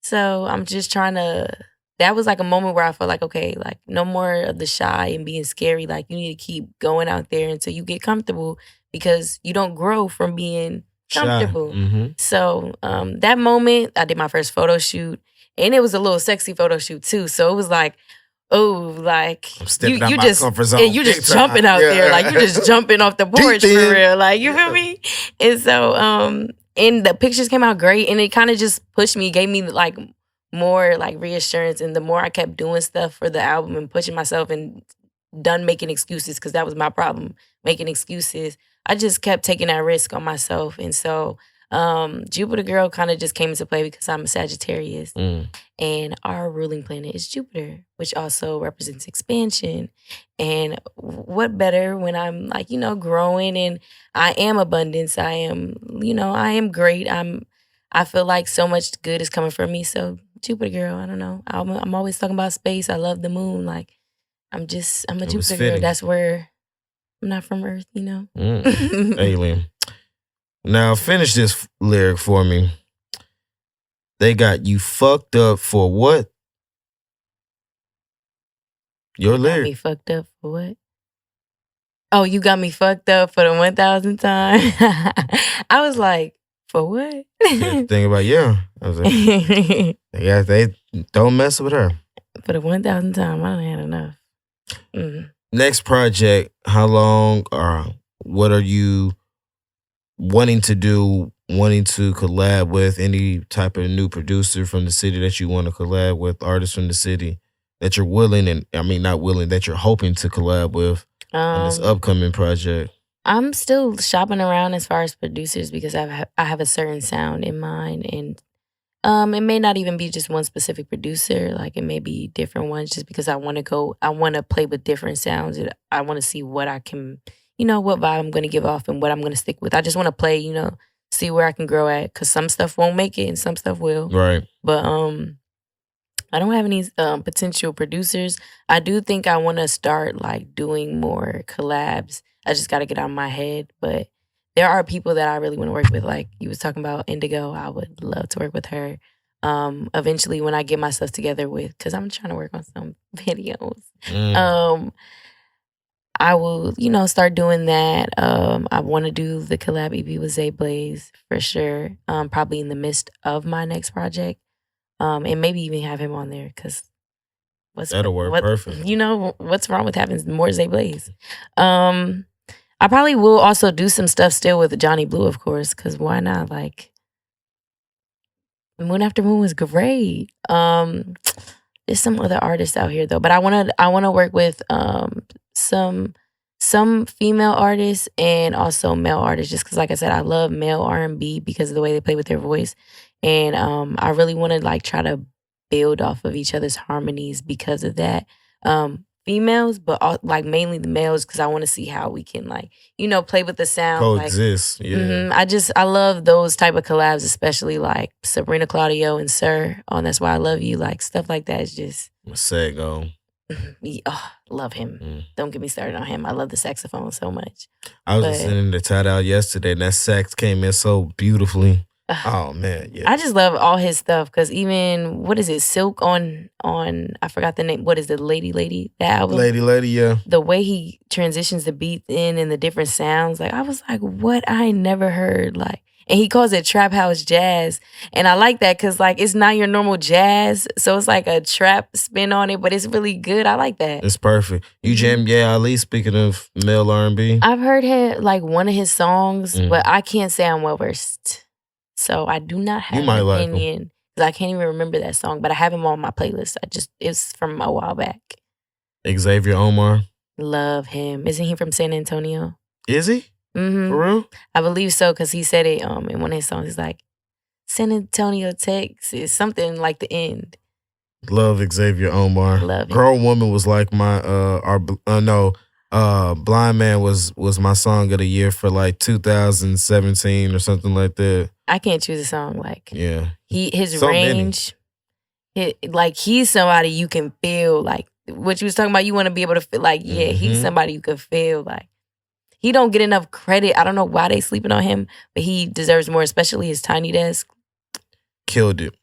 So I'm just trying to, that was like a moment where I felt like, okay, like no more of the shy and being scary. Like you need to keep going out there until you get comfortable because you don't grow from being comfortable. Mm-hmm. So that moment, I did my first photo shoot and it was a little sexy photo shoot too. So it was like, oh, like you just comfort zone. And you just jumping out there, like you just jumping off the porch for real, like you feel me? And so, and the pictures came out great, and it kind of just pushed me, gave me like more like reassurance. And the more I kept doing stuff for the album and pushing myself and done making excuses, because that was my problem, making excuses. I just kept taking that risk on myself, and so. Jupiter Girl kind of just came into play because I'm a Sagittarius and our ruling planet is Jupiter, which also represents expansion. And what better when I'm like, growing and I am abundance. I am great. I feel like so much good is coming from me. So Jupiter Girl, I don't know. I'm always talking about space. I love the moon. Like I'm a Jupiter girl. That's where I'm not from Earth, Alien. Now, finish this lyric for me. They got you fucked up for what? Your You got me lyric. fucked up for what? Oh, you got me fucked up for the 1,000th time. I was like, for what? Yeah, think about I was like, yeah, they don't mess with her. For the 1,000th time, I done had enough. Next project, how long or what are you wanting to do, wanting to collab with any type of new producer from the city that you want to collab with, artists from the city that you're willing and I mean not willing, that you're hoping to collab with on this upcoming project? I'm still shopping around as far as producers because I have a certain sound in mind, and it may not even be just one specific producer. Like it may be different ones, just because I want to play with different sounds. And I want to see what I can, what vibe I'm going to give off and what I'm going to stick with. I just want to play, see where I can grow at, because some stuff won't make it and some stuff will. Right. But I don't have any potential producers. I do think I want to start like doing more collabs. I just got to get out of my head, but there are people that I really want to work with. Like you was talking about Indigo, I would love to work with her. Eventually, when I get my stuff together because I'm trying to work on some videos. I will, start doing that. I want to do the collab EP with Zay Blaze for sure. Probably in the midst of my next project. And maybe even have him on there because that'll work perfect. What's wrong with having more Zay Blaze? I probably will also do some stuff still with Johnny Blue, of course, because why not? Like Moon After Moon was great. There's some other artists out here though, but I wanna work with some female artists and also male artists, just because, like I said, I love male R&B because of the way they play with their voice. And I really want to like try to build off of each other's harmonies because of that. Females, but like mainly the males, because I want to see how we can like, play with the sound. Coexist, I love those type of collabs, especially like Sabrina Claudio and Sir on That's Why I Love You. Like stuff like that is just... Sego. Love him. Don't get me started on him. I love the saxophone so much. I was listening to Tat Out yesterday and that sax came in so beautifully. Oh man, yeah. I just love all his stuff because even what is it, Silk on I forgot the name. What is the Lady that album? Lady, yeah. The way he transitions the beat in and the different sounds, like I was like, what I never heard, like, and he calls it trap house jazz, and I like that because like it's not your normal jazz, so it's like a trap spin on it, but it's really good. I like that. It's perfect. You jam, Ali. Speaking of male R&B, I've heard him like one of his songs, but I can't say I'm well versed. So I do not have an opinion because I can't even remember that song, but I have him on my playlist. It's from a while back. Xavier Omar. Love him. Isn't he from San Antonio? Is he? Mm-hmm. For real? I believe so because he said it in one of his songs. He's like, San Antonio, Texas, something like the end. Love Xavier Omar. Love him. Girl Woman was like my Blind Man was my song of the year for like 2017 or something like that. I can't choose a song like his so range. Like he's somebody you can feel like what you was talking about. You want to be able to feel like he's somebody you can feel like. He don't get enough credit. I don't know why they sleeping on him, but he deserves more, especially his Tiny Desk. Killed it.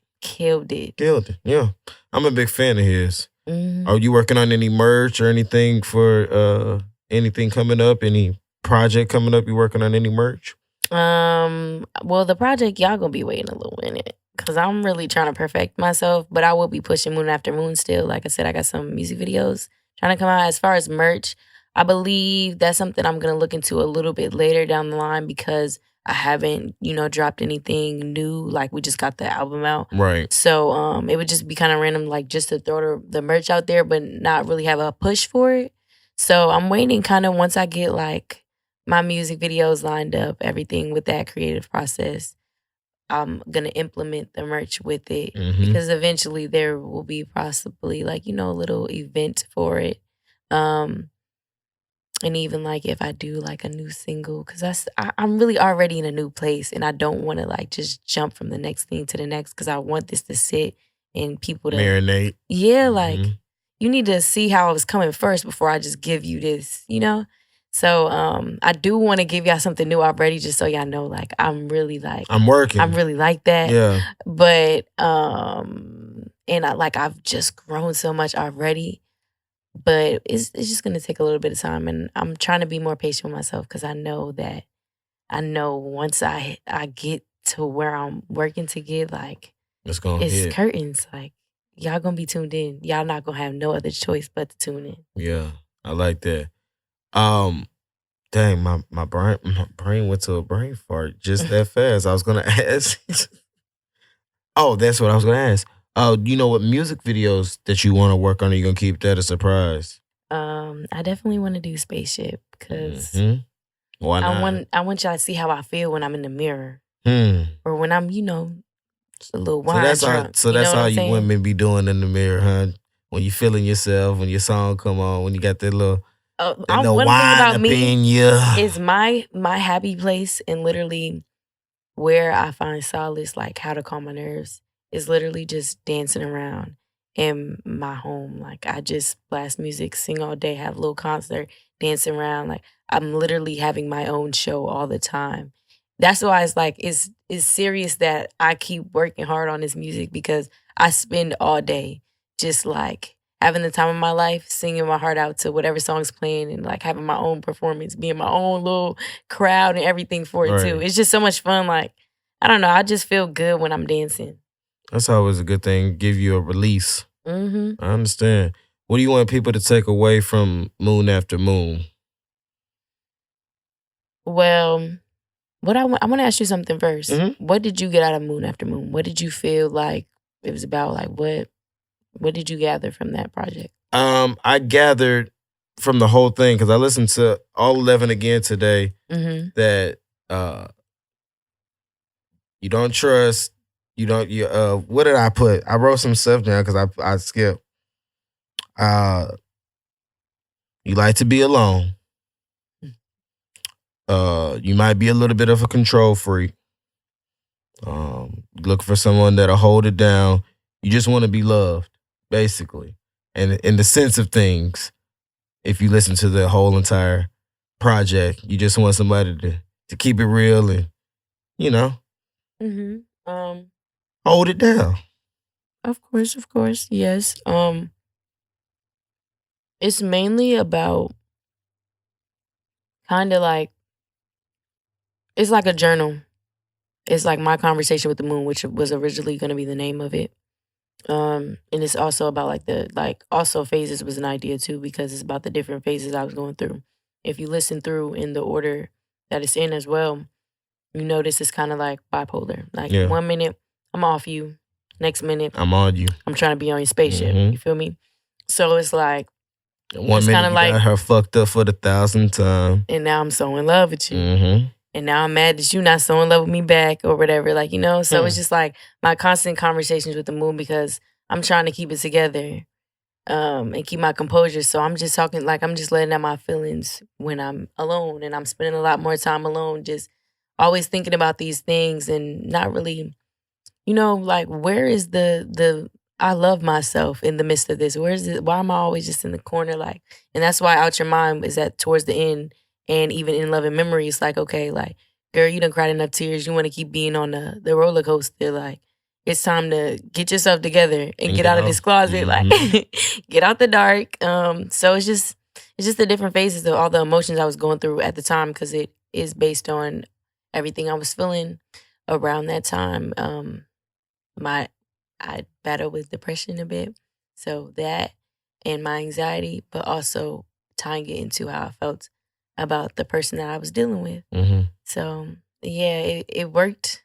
Yeah, I'm a big fan of his. Mm-hmm. Are you working on any merch or anything for anything coming up? Any project coming up? You working on any merch? Well, the project y'all gonna be waiting a little minute because I'm really trying to perfect myself, but I will be pushing Moon After Moon still. Like I said, I got some music videos trying to come out. As far as merch, I believe that's something I'm gonna look into a little bit later down the line because I haven't, dropped anything new. Like we just got the album out, right? So it would just be kind of random, like just to throw the merch out there, but not really have a push for it. So I'm waiting, kind of once I get like my music videos lined up, everything with that creative process, I'm going to implement the merch with it because eventually there will be possibly like, a little event for it. And even like if I do like a new single, because I'm really already in a new place and I don't want to like just jump from the next thing to the next because I want this to sit and people to marinate. Yeah, like you need to see how I was coming first before I just give you this, So I do want to give y'all something new already, just so y'all know, like I'm really like I'm working. I'm really like that. Yeah. But and I've just grown so much already. But it's just gonna take a little bit of time, and I'm trying to be more patient with myself because I know once I get to where I'm working to get, like, It's hit. curtains. Like, y'all gonna be tuned in. Y'all not gonna have no other choice but to tune in. Yeah, I like that. Dang, my brain went to a brain fart just that fast. I was gonna ask. Oh, that's what I was gonna ask. Oh, you know what music videos that you want to work on? Are you gonna keep that a surprise? I definitely want to do Spaceship because Why not? I want y'all to see how I feel when I'm in the mirror or when I'm, just a little wine drunk. So that's how you saying? women be doing in the mirror, huh? When you feeling yourself, when your song come on, when you got that little One thing wine about up me in you. is my happy place, and literally where I find solace, like how to calm my nerves, is literally just dancing around in my home. Like, I just blast music, sing all day, have a little concert, dance around. Like, I'm literally having my own show all the time. That's why it's like it's serious that I keep working hard on this music, because I spend all day just like having the time of my life, singing my heart out to whatever song's playing, and like having my own performance, being my own little crowd and everything for it too. Right. It's just so much fun. Like, I don't know, I just feel good when I'm dancing. That's always a good thing. Give you a release. Mm-hmm. I understand. What do you want people to take away from Moon After Moon? Well, I want to ask you something 1st. Mhm. What did you get out of Moon After Moon? What did you feel like it was about? Like, what did you gather from that project? I gathered from the whole thing, because I listened to all 11 again today, that you don't trust, what did I put? I wrote some stuff down because I skipped. You like to be alone. You might be a little bit of a control freak. Look for someone that'll hold it down. You just want to be loved, basically. And in the sense of things, if you listen to the whole entire project, you just want somebody to keep it real and, hold it down. Of course, yes. It's mainly about kind of like, it's like a journal. It's like my conversation with the moon, which was originally going to be the name of it. And it's also about also phases was an idea too, because it's about the different phases I was going through. If you listen through in the order that it's in as well, you notice it's kind of like bipolar. Like, 1 minute I'm off you, next minute I'm on you. I'm trying to be on your spaceship. You feel me? So it's like 1 minute you got her fucked up for the 1,000th time, and now I'm so in love with you. And now I'm mad that you're not so in love with me back or whatever. Like, so it's just like my constant conversations with the moon, because I'm trying to keep it together and keep my composure. So I'm just talking, like, I'm just letting out my feelings when I'm alone, and I'm spending a lot more time alone, just always thinking about these things and not really, like, where is the I love myself in the midst of this? Where is it? Why am I always just in the corner? Like, and that's why Out Your Mind is at towards the end. And even in Love and Memory, it's like, okay, like, girl, you done cried enough tears. You want to keep being on the roller coaster. Like, it's time to get yourself together and get out of this closet. Like, get out the dark. So it's just the different phases of all the emotions I was going through at the time, because it is based on everything I was feeling around that time. I battled with depression a bit, so that and my anxiety, but also tying it into how I felt about the person that I was dealing with. So yeah, it worked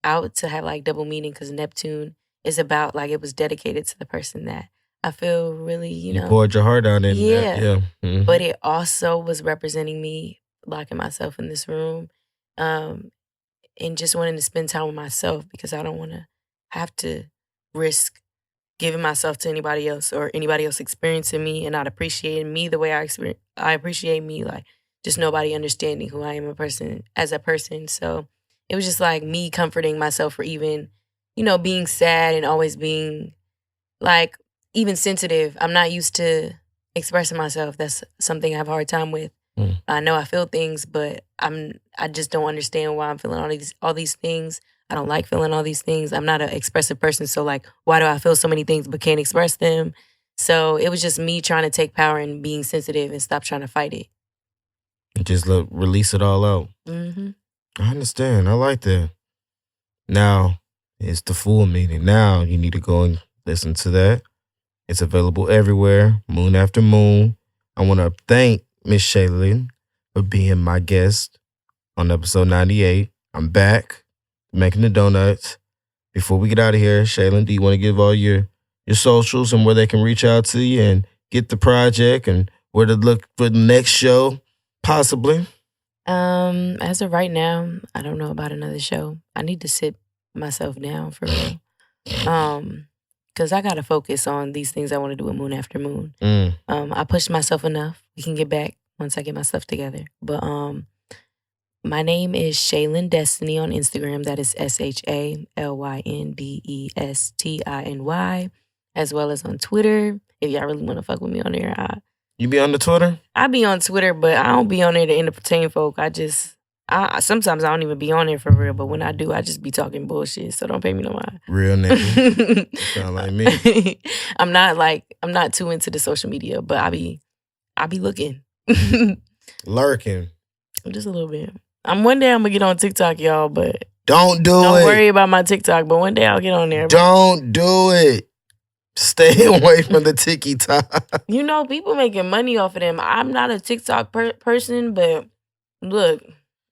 out to have like double meaning, because Neptune is about, like, it was dedicated to the person that I feel really, you poured your heart out in. Yeah. But it also was representing me locking myself in this room, and just wanting to spend time with myself, because I don't want to have to risk giving myself to anybody else, or anybody else experiencing me and not appreciating me the way I appreciate me. Like, just nobody understanding who I am as a person. So it was just like me comforting myself for even, being sad and always being like even sensitive. I'm not used to expressing myself. That's something I have a hard time with. I know I feel things, but I just don't understand why I'm feeling all these things. I don't like feeling all these things. I'm not an expressive person, so like, why do I feel so many things but can't express them? So it was just me trying to take power and being sensitive and stop trying to fight it. Just release it all out. Mm-hmm. I understand. I like that. Now, it's the full meaning. Now you need to go and listen to that. It's available everywhere, Moon After Moon. I want to thank Miss Shalyn for being my guest on episode 98. I'm back making the donuts. Before we get out of here, Shalyn, do you want to give all your socials and where they can reach out to you and get the project and where to look for the next show, possibly? As of right now, I don't know about another show. I need to sit myself down for real. Because I got to focus on these things I want to do with Moon After Moon. I pushed myself enough. We can get back once I get my stuff together. But my name is Shalyn Destiny on Instagram. That is SHALYNDESTINY, as well as on Twitter. If y'all really want to fuck with me on there, you be on the Twitter? I be on Twitter, but I don't be on there to entertain folk. Sometimes I don't even be on there for real, but when I do, I just be talking bullshit. So don't pay me no mind. Real nigga. Sound like me. I'm not too into the social media, but I be looking. Lurking. Just a little bit. One day I'm gonna get on TikTok, y'all, but don't Don't worry about my TikTok, but one day I'll get on there. Don't do it. Stay away from the TikTok. You know, people making money off of them. I'm not a TikTok person, but look,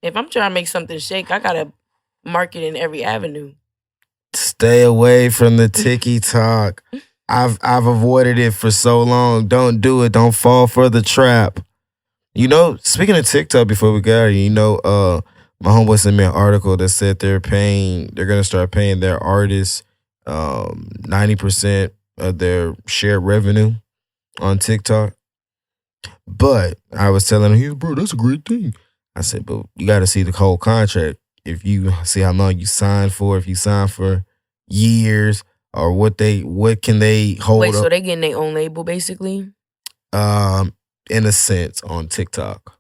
if I'm trying to make something shake, I gotta market in every avenue. Stay away from the TikTok. I've avoided it for so long. Don't do it. Don't fall for the trap. You know, speaking of TikTok, before we got here, my homeboy sent me an article that said they're gonna start paying their artists 90% of their shared revenue on TikTok. But I was telling him, bro, that's a great thing. I said, but you got to see the whole contract. If you see how long you signed for, if you sign for years, or what can they hold Wait, up? so they getting their own label, basically? In a sense, on TikTok.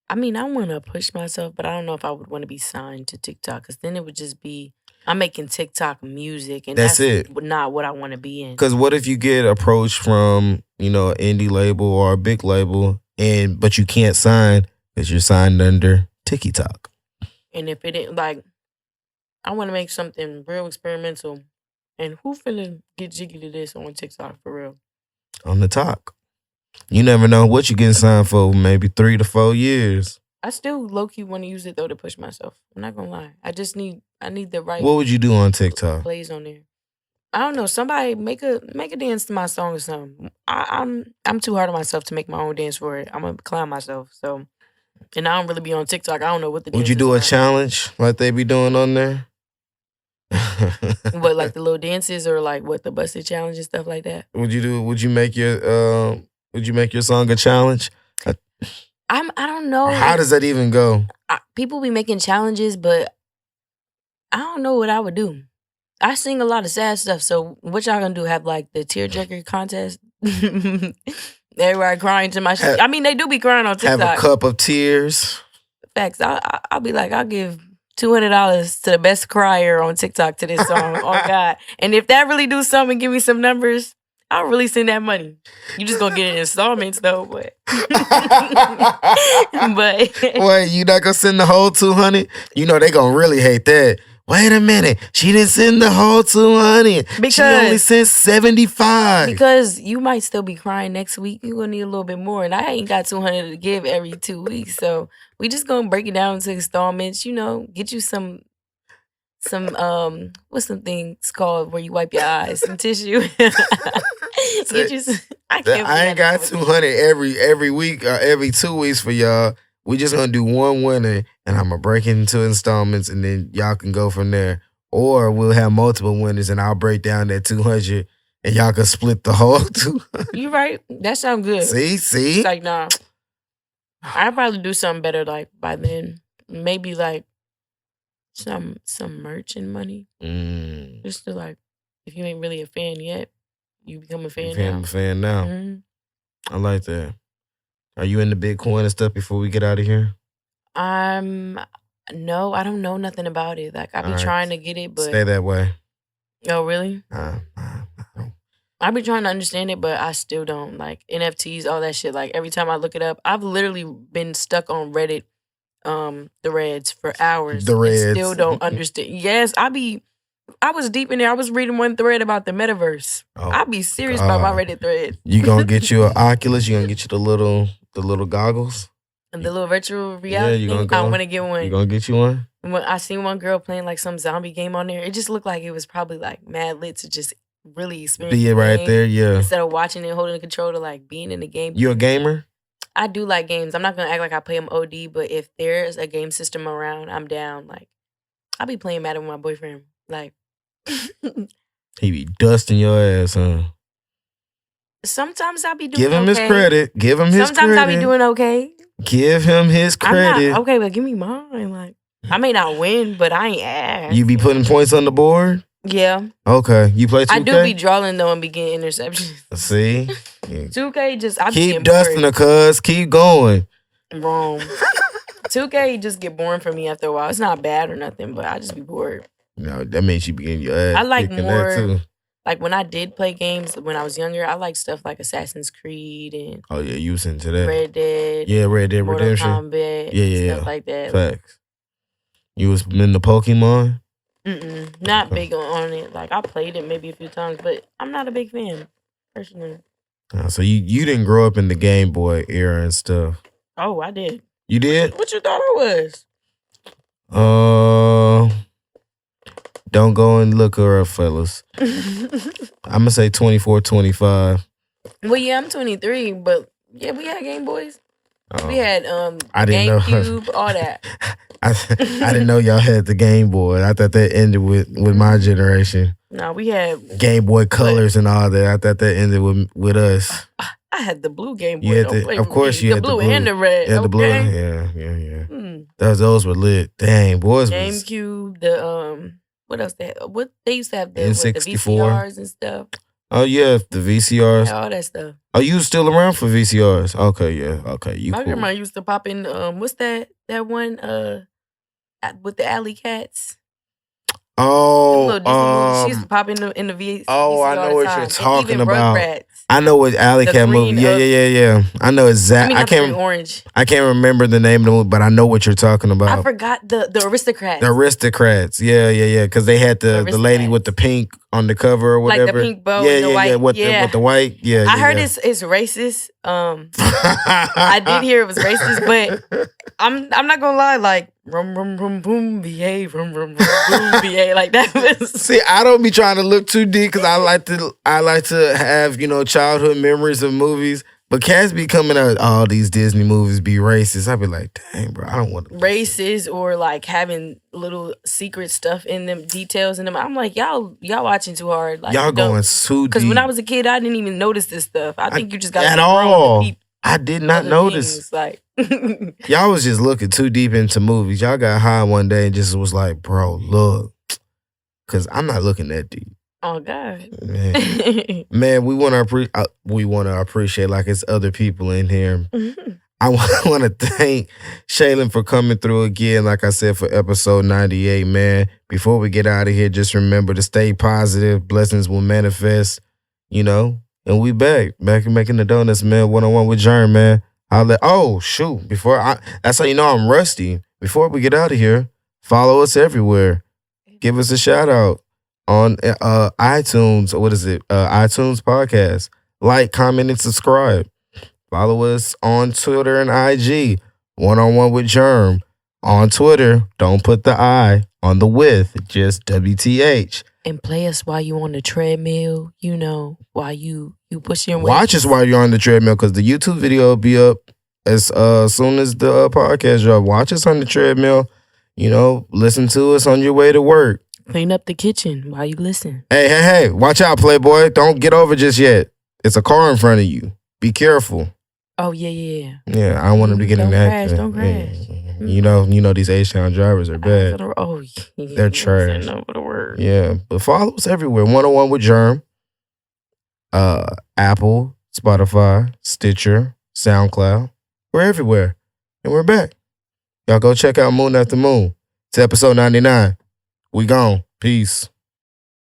I mean, I want to push myself, but I don't know if I would want to be signed to TikTok, because then it would just be, I'm making TikTok music, and that's it. Not what I want to be in. Because what if you get approached from, an indie label or a big label, but you can't sign because you're signed under TikTok? And if it ain't, like, I want to make something real experimental, and who finna get jiggy to this on TikTok for real? On the talk. You never know what you're getting signed for, maybe 3 to 4 years. I still low-key want to use it, though, to push myself. I'm not going to lie. I need the right... What would you do on TikTok? Plays on there. I don't know. Somebody make a dance to my song or something. I'm too hard on myself to make my own dance for it. I'm going to clown myself, so... And I don't really be on TikTok. I don't know what the... Would you do a challenge like they be doing on there? What, like the little dances, or like what, the busted challenge and stuff like that? Would you make your song a challenge? I don't know. How does that even go? People be making challenges, but I don't know what I would do. I sing a lot of sad stuff, so what y'all gonna do? Have like the tearjerker contest? Everybody crying to my shit. I mean, they do be crying on TikTok. Have a cup of tears. Facts. I'll be like, I'll give $200 to the best crier on TikTok to this song. Oh God! And if that really do something, give me some numbers, I'll really send that money. You just gonna get it in installments though, but wait, you not gonna send the whole 200? You know they gonna really hate that. Wait a minute, she didn't send the whole 200. She only sent 75. Because you might still be crying next week. You're gonna need a little bit more, and I ain't got 200 to give every 2 weeks, so we just gonna break it down into installments. Get you some what's some things called where you wipe your eyes, some tissue. Get you some, I ain't got 200 every week or every 2 weeks for y'all. We just gonna do one winner, and I'm gonna break it into installments, and then y'all can go from there. Or we'll have multiple winners, and I'll break down that 200, and y'all can split the whole 200. You right? That sounds good. See? It's like, nah. I'd probably do something better like by then. Maybe like some merch and money. Just to like, if you ain't really a fan yet, you become a fan now. I'm a fan now. I like that. Are you into Bitcoin and stuff before we get out of here? No, I don't know nothing about it. Like, I be trying to get it, but... Stay that way. Oh, really? I I be trying to understand it, but I still don't. Like NFTs, all that shit. Like every time I look it up, I've literally been stuck on Reddit, the Reds for hours. The Reds. And still don't understand. Yes, I was deep in there. I was reading one thread about the metaverse. I be serious about my Reddit thread. You gonna get you an Oculus? You gonna get you the little goggles? And the little virtual reality thing? I want to get one. You gonna get you one? When I seen one girl playing like some zombie game on there, it just looked like it was probably like mad lit to just really experience be it right there, yeah. Instead of watching it, holding the controller, like being in the game. You a gamer? I do like games. I'm not gonna act like I play them OD, but if there's a game system around, I'm down. Like I be playing Madden with my boyfriend. Like he be dusting your ass, huh? Sometimes I be doing Give him okay. his credit. Give him his Sometimes credit. I be doing okay. Give him his credit. I'm not okay, but give me mine. Like I may not win, but I ain't ass. You be putting points on the board? Yeah. Okay. You play 2K? I do be drawing though and be getting interceptions. See? 2K just I keep dusting the cuz. Keep going. Wrong. 2K just get boring for me after a while. It's not bad or nothing, but I just be bored. No, that means you be getting your ass. I like more more. too. Like when I did play games when I was younger, I like stuff like Assassin's Creed and oh yeah, you was into that. Red Dead. Yeah, Red Dead Mortal Redemption. Kombat, stuff like that. Facts. You was in the Pokemon? Not big on it. Like I played it maybe a few times, but I'm not a big fan personally. So you didn't grow up in the Game Boy era and stuff. Oh, I did. You did? What you thought I was? Don't go and look her up, fellas. I'm gonna say 24, 25. Well, yeah, I'm 23, but yeah, we had Game Boys. We had I didn't GameCube, all that. I didn't know y'all had the Game Boy. I thought that ended with my generation. No, we had Game Boy Colors and all that. I thought that ended with us. I had the blue Game Boy. You had of course, you had the blue and the red. Yeah, the blue. Yeah. Those were lit. Dang, boys. GameCube. The what else? What they used to have the N64 VCRs and stuff. Oh yeah, the VCRs. Yeah, all that stuff. Oh, you still around for VCRs? Okay, yeah, okay. You. My grandma used to pop in. What's that one? With the alley cats. Oh, she used to pop in the VCR. Oh, I know what you're talking about. Rugrats. I know what alley cat movie. Yeah. I know exactly. I can't. Orange. I can't remember the name of the movie, but I know what you're talking about. I forgot the Aristocrats. The Aristocrats. Yeah. Because they had the lady with the pink on the cover or whatever. Like the pink bow. Yeah, the white. With the white. Yeah. I heard it's racist. I did hear it was racist, but I'm not gonna lie. Like rum rum rum boom behave rum rum rum boom behave like that was. See, I don't be trying to look too deep because I like to have childhood memories of movies. But cats be coming out, all these Disney movies be racist. I be like, dang, bro, I don't want to. Racist or like having little secret stuff in them, details in them. I'm like, y'all watching too hard. Like, y'all going too deep. Because when I was a kid, I didn't even notice this stuff. I think you just got at all. I did not notice. Like y'all was just looking too deep into movies. Y'all got high one day and just was like, bro, look, because I'm not looking that deep. Oh God, man, we want to appreciate like it's other people in here. Mm-hmm. I want to thank Shalyn for coming through again. Like I said, for episode 98, man. Before we get out of here, just remember to stay positive. Blessings will manifest, and we back and making the donuts, man. 101 with Jerm, man. Oh shoot! That's how you know I'm rusty. Before we get out of here, follow us everywhere. Give us a shout out on iTunes. What is it? iTunes podcast. Like, comment, and subscribe. Follow us on Twitter and IG. 101 with Jerm. On Twitter, don't put the I on the with, just WTH. And play us while you on the treadmill, while you push your weights. Watch us while you're on the treadmill, because the YouTube video will be up as soon as the podcast drop. Watch us on the treadmill. Listen to us on your way to work. Clean up the kitchen while you listen. Hey, watch out, Playboy. Don't get over just yet. It's a car in front of you. Be careful. Oh, yeah. Yeah, I don't want him to get in that accident. Don't crash. Yeah. These H-Town drivers are bad. They're trash. Yeah, but follow us everywhere. 101 with Jerm. Apple, Spotify, Stitcher, SoundCloud. We're everywhere. And we're back. Y'all go check out Moon After Moon. It's episode 99. We gone. Peace.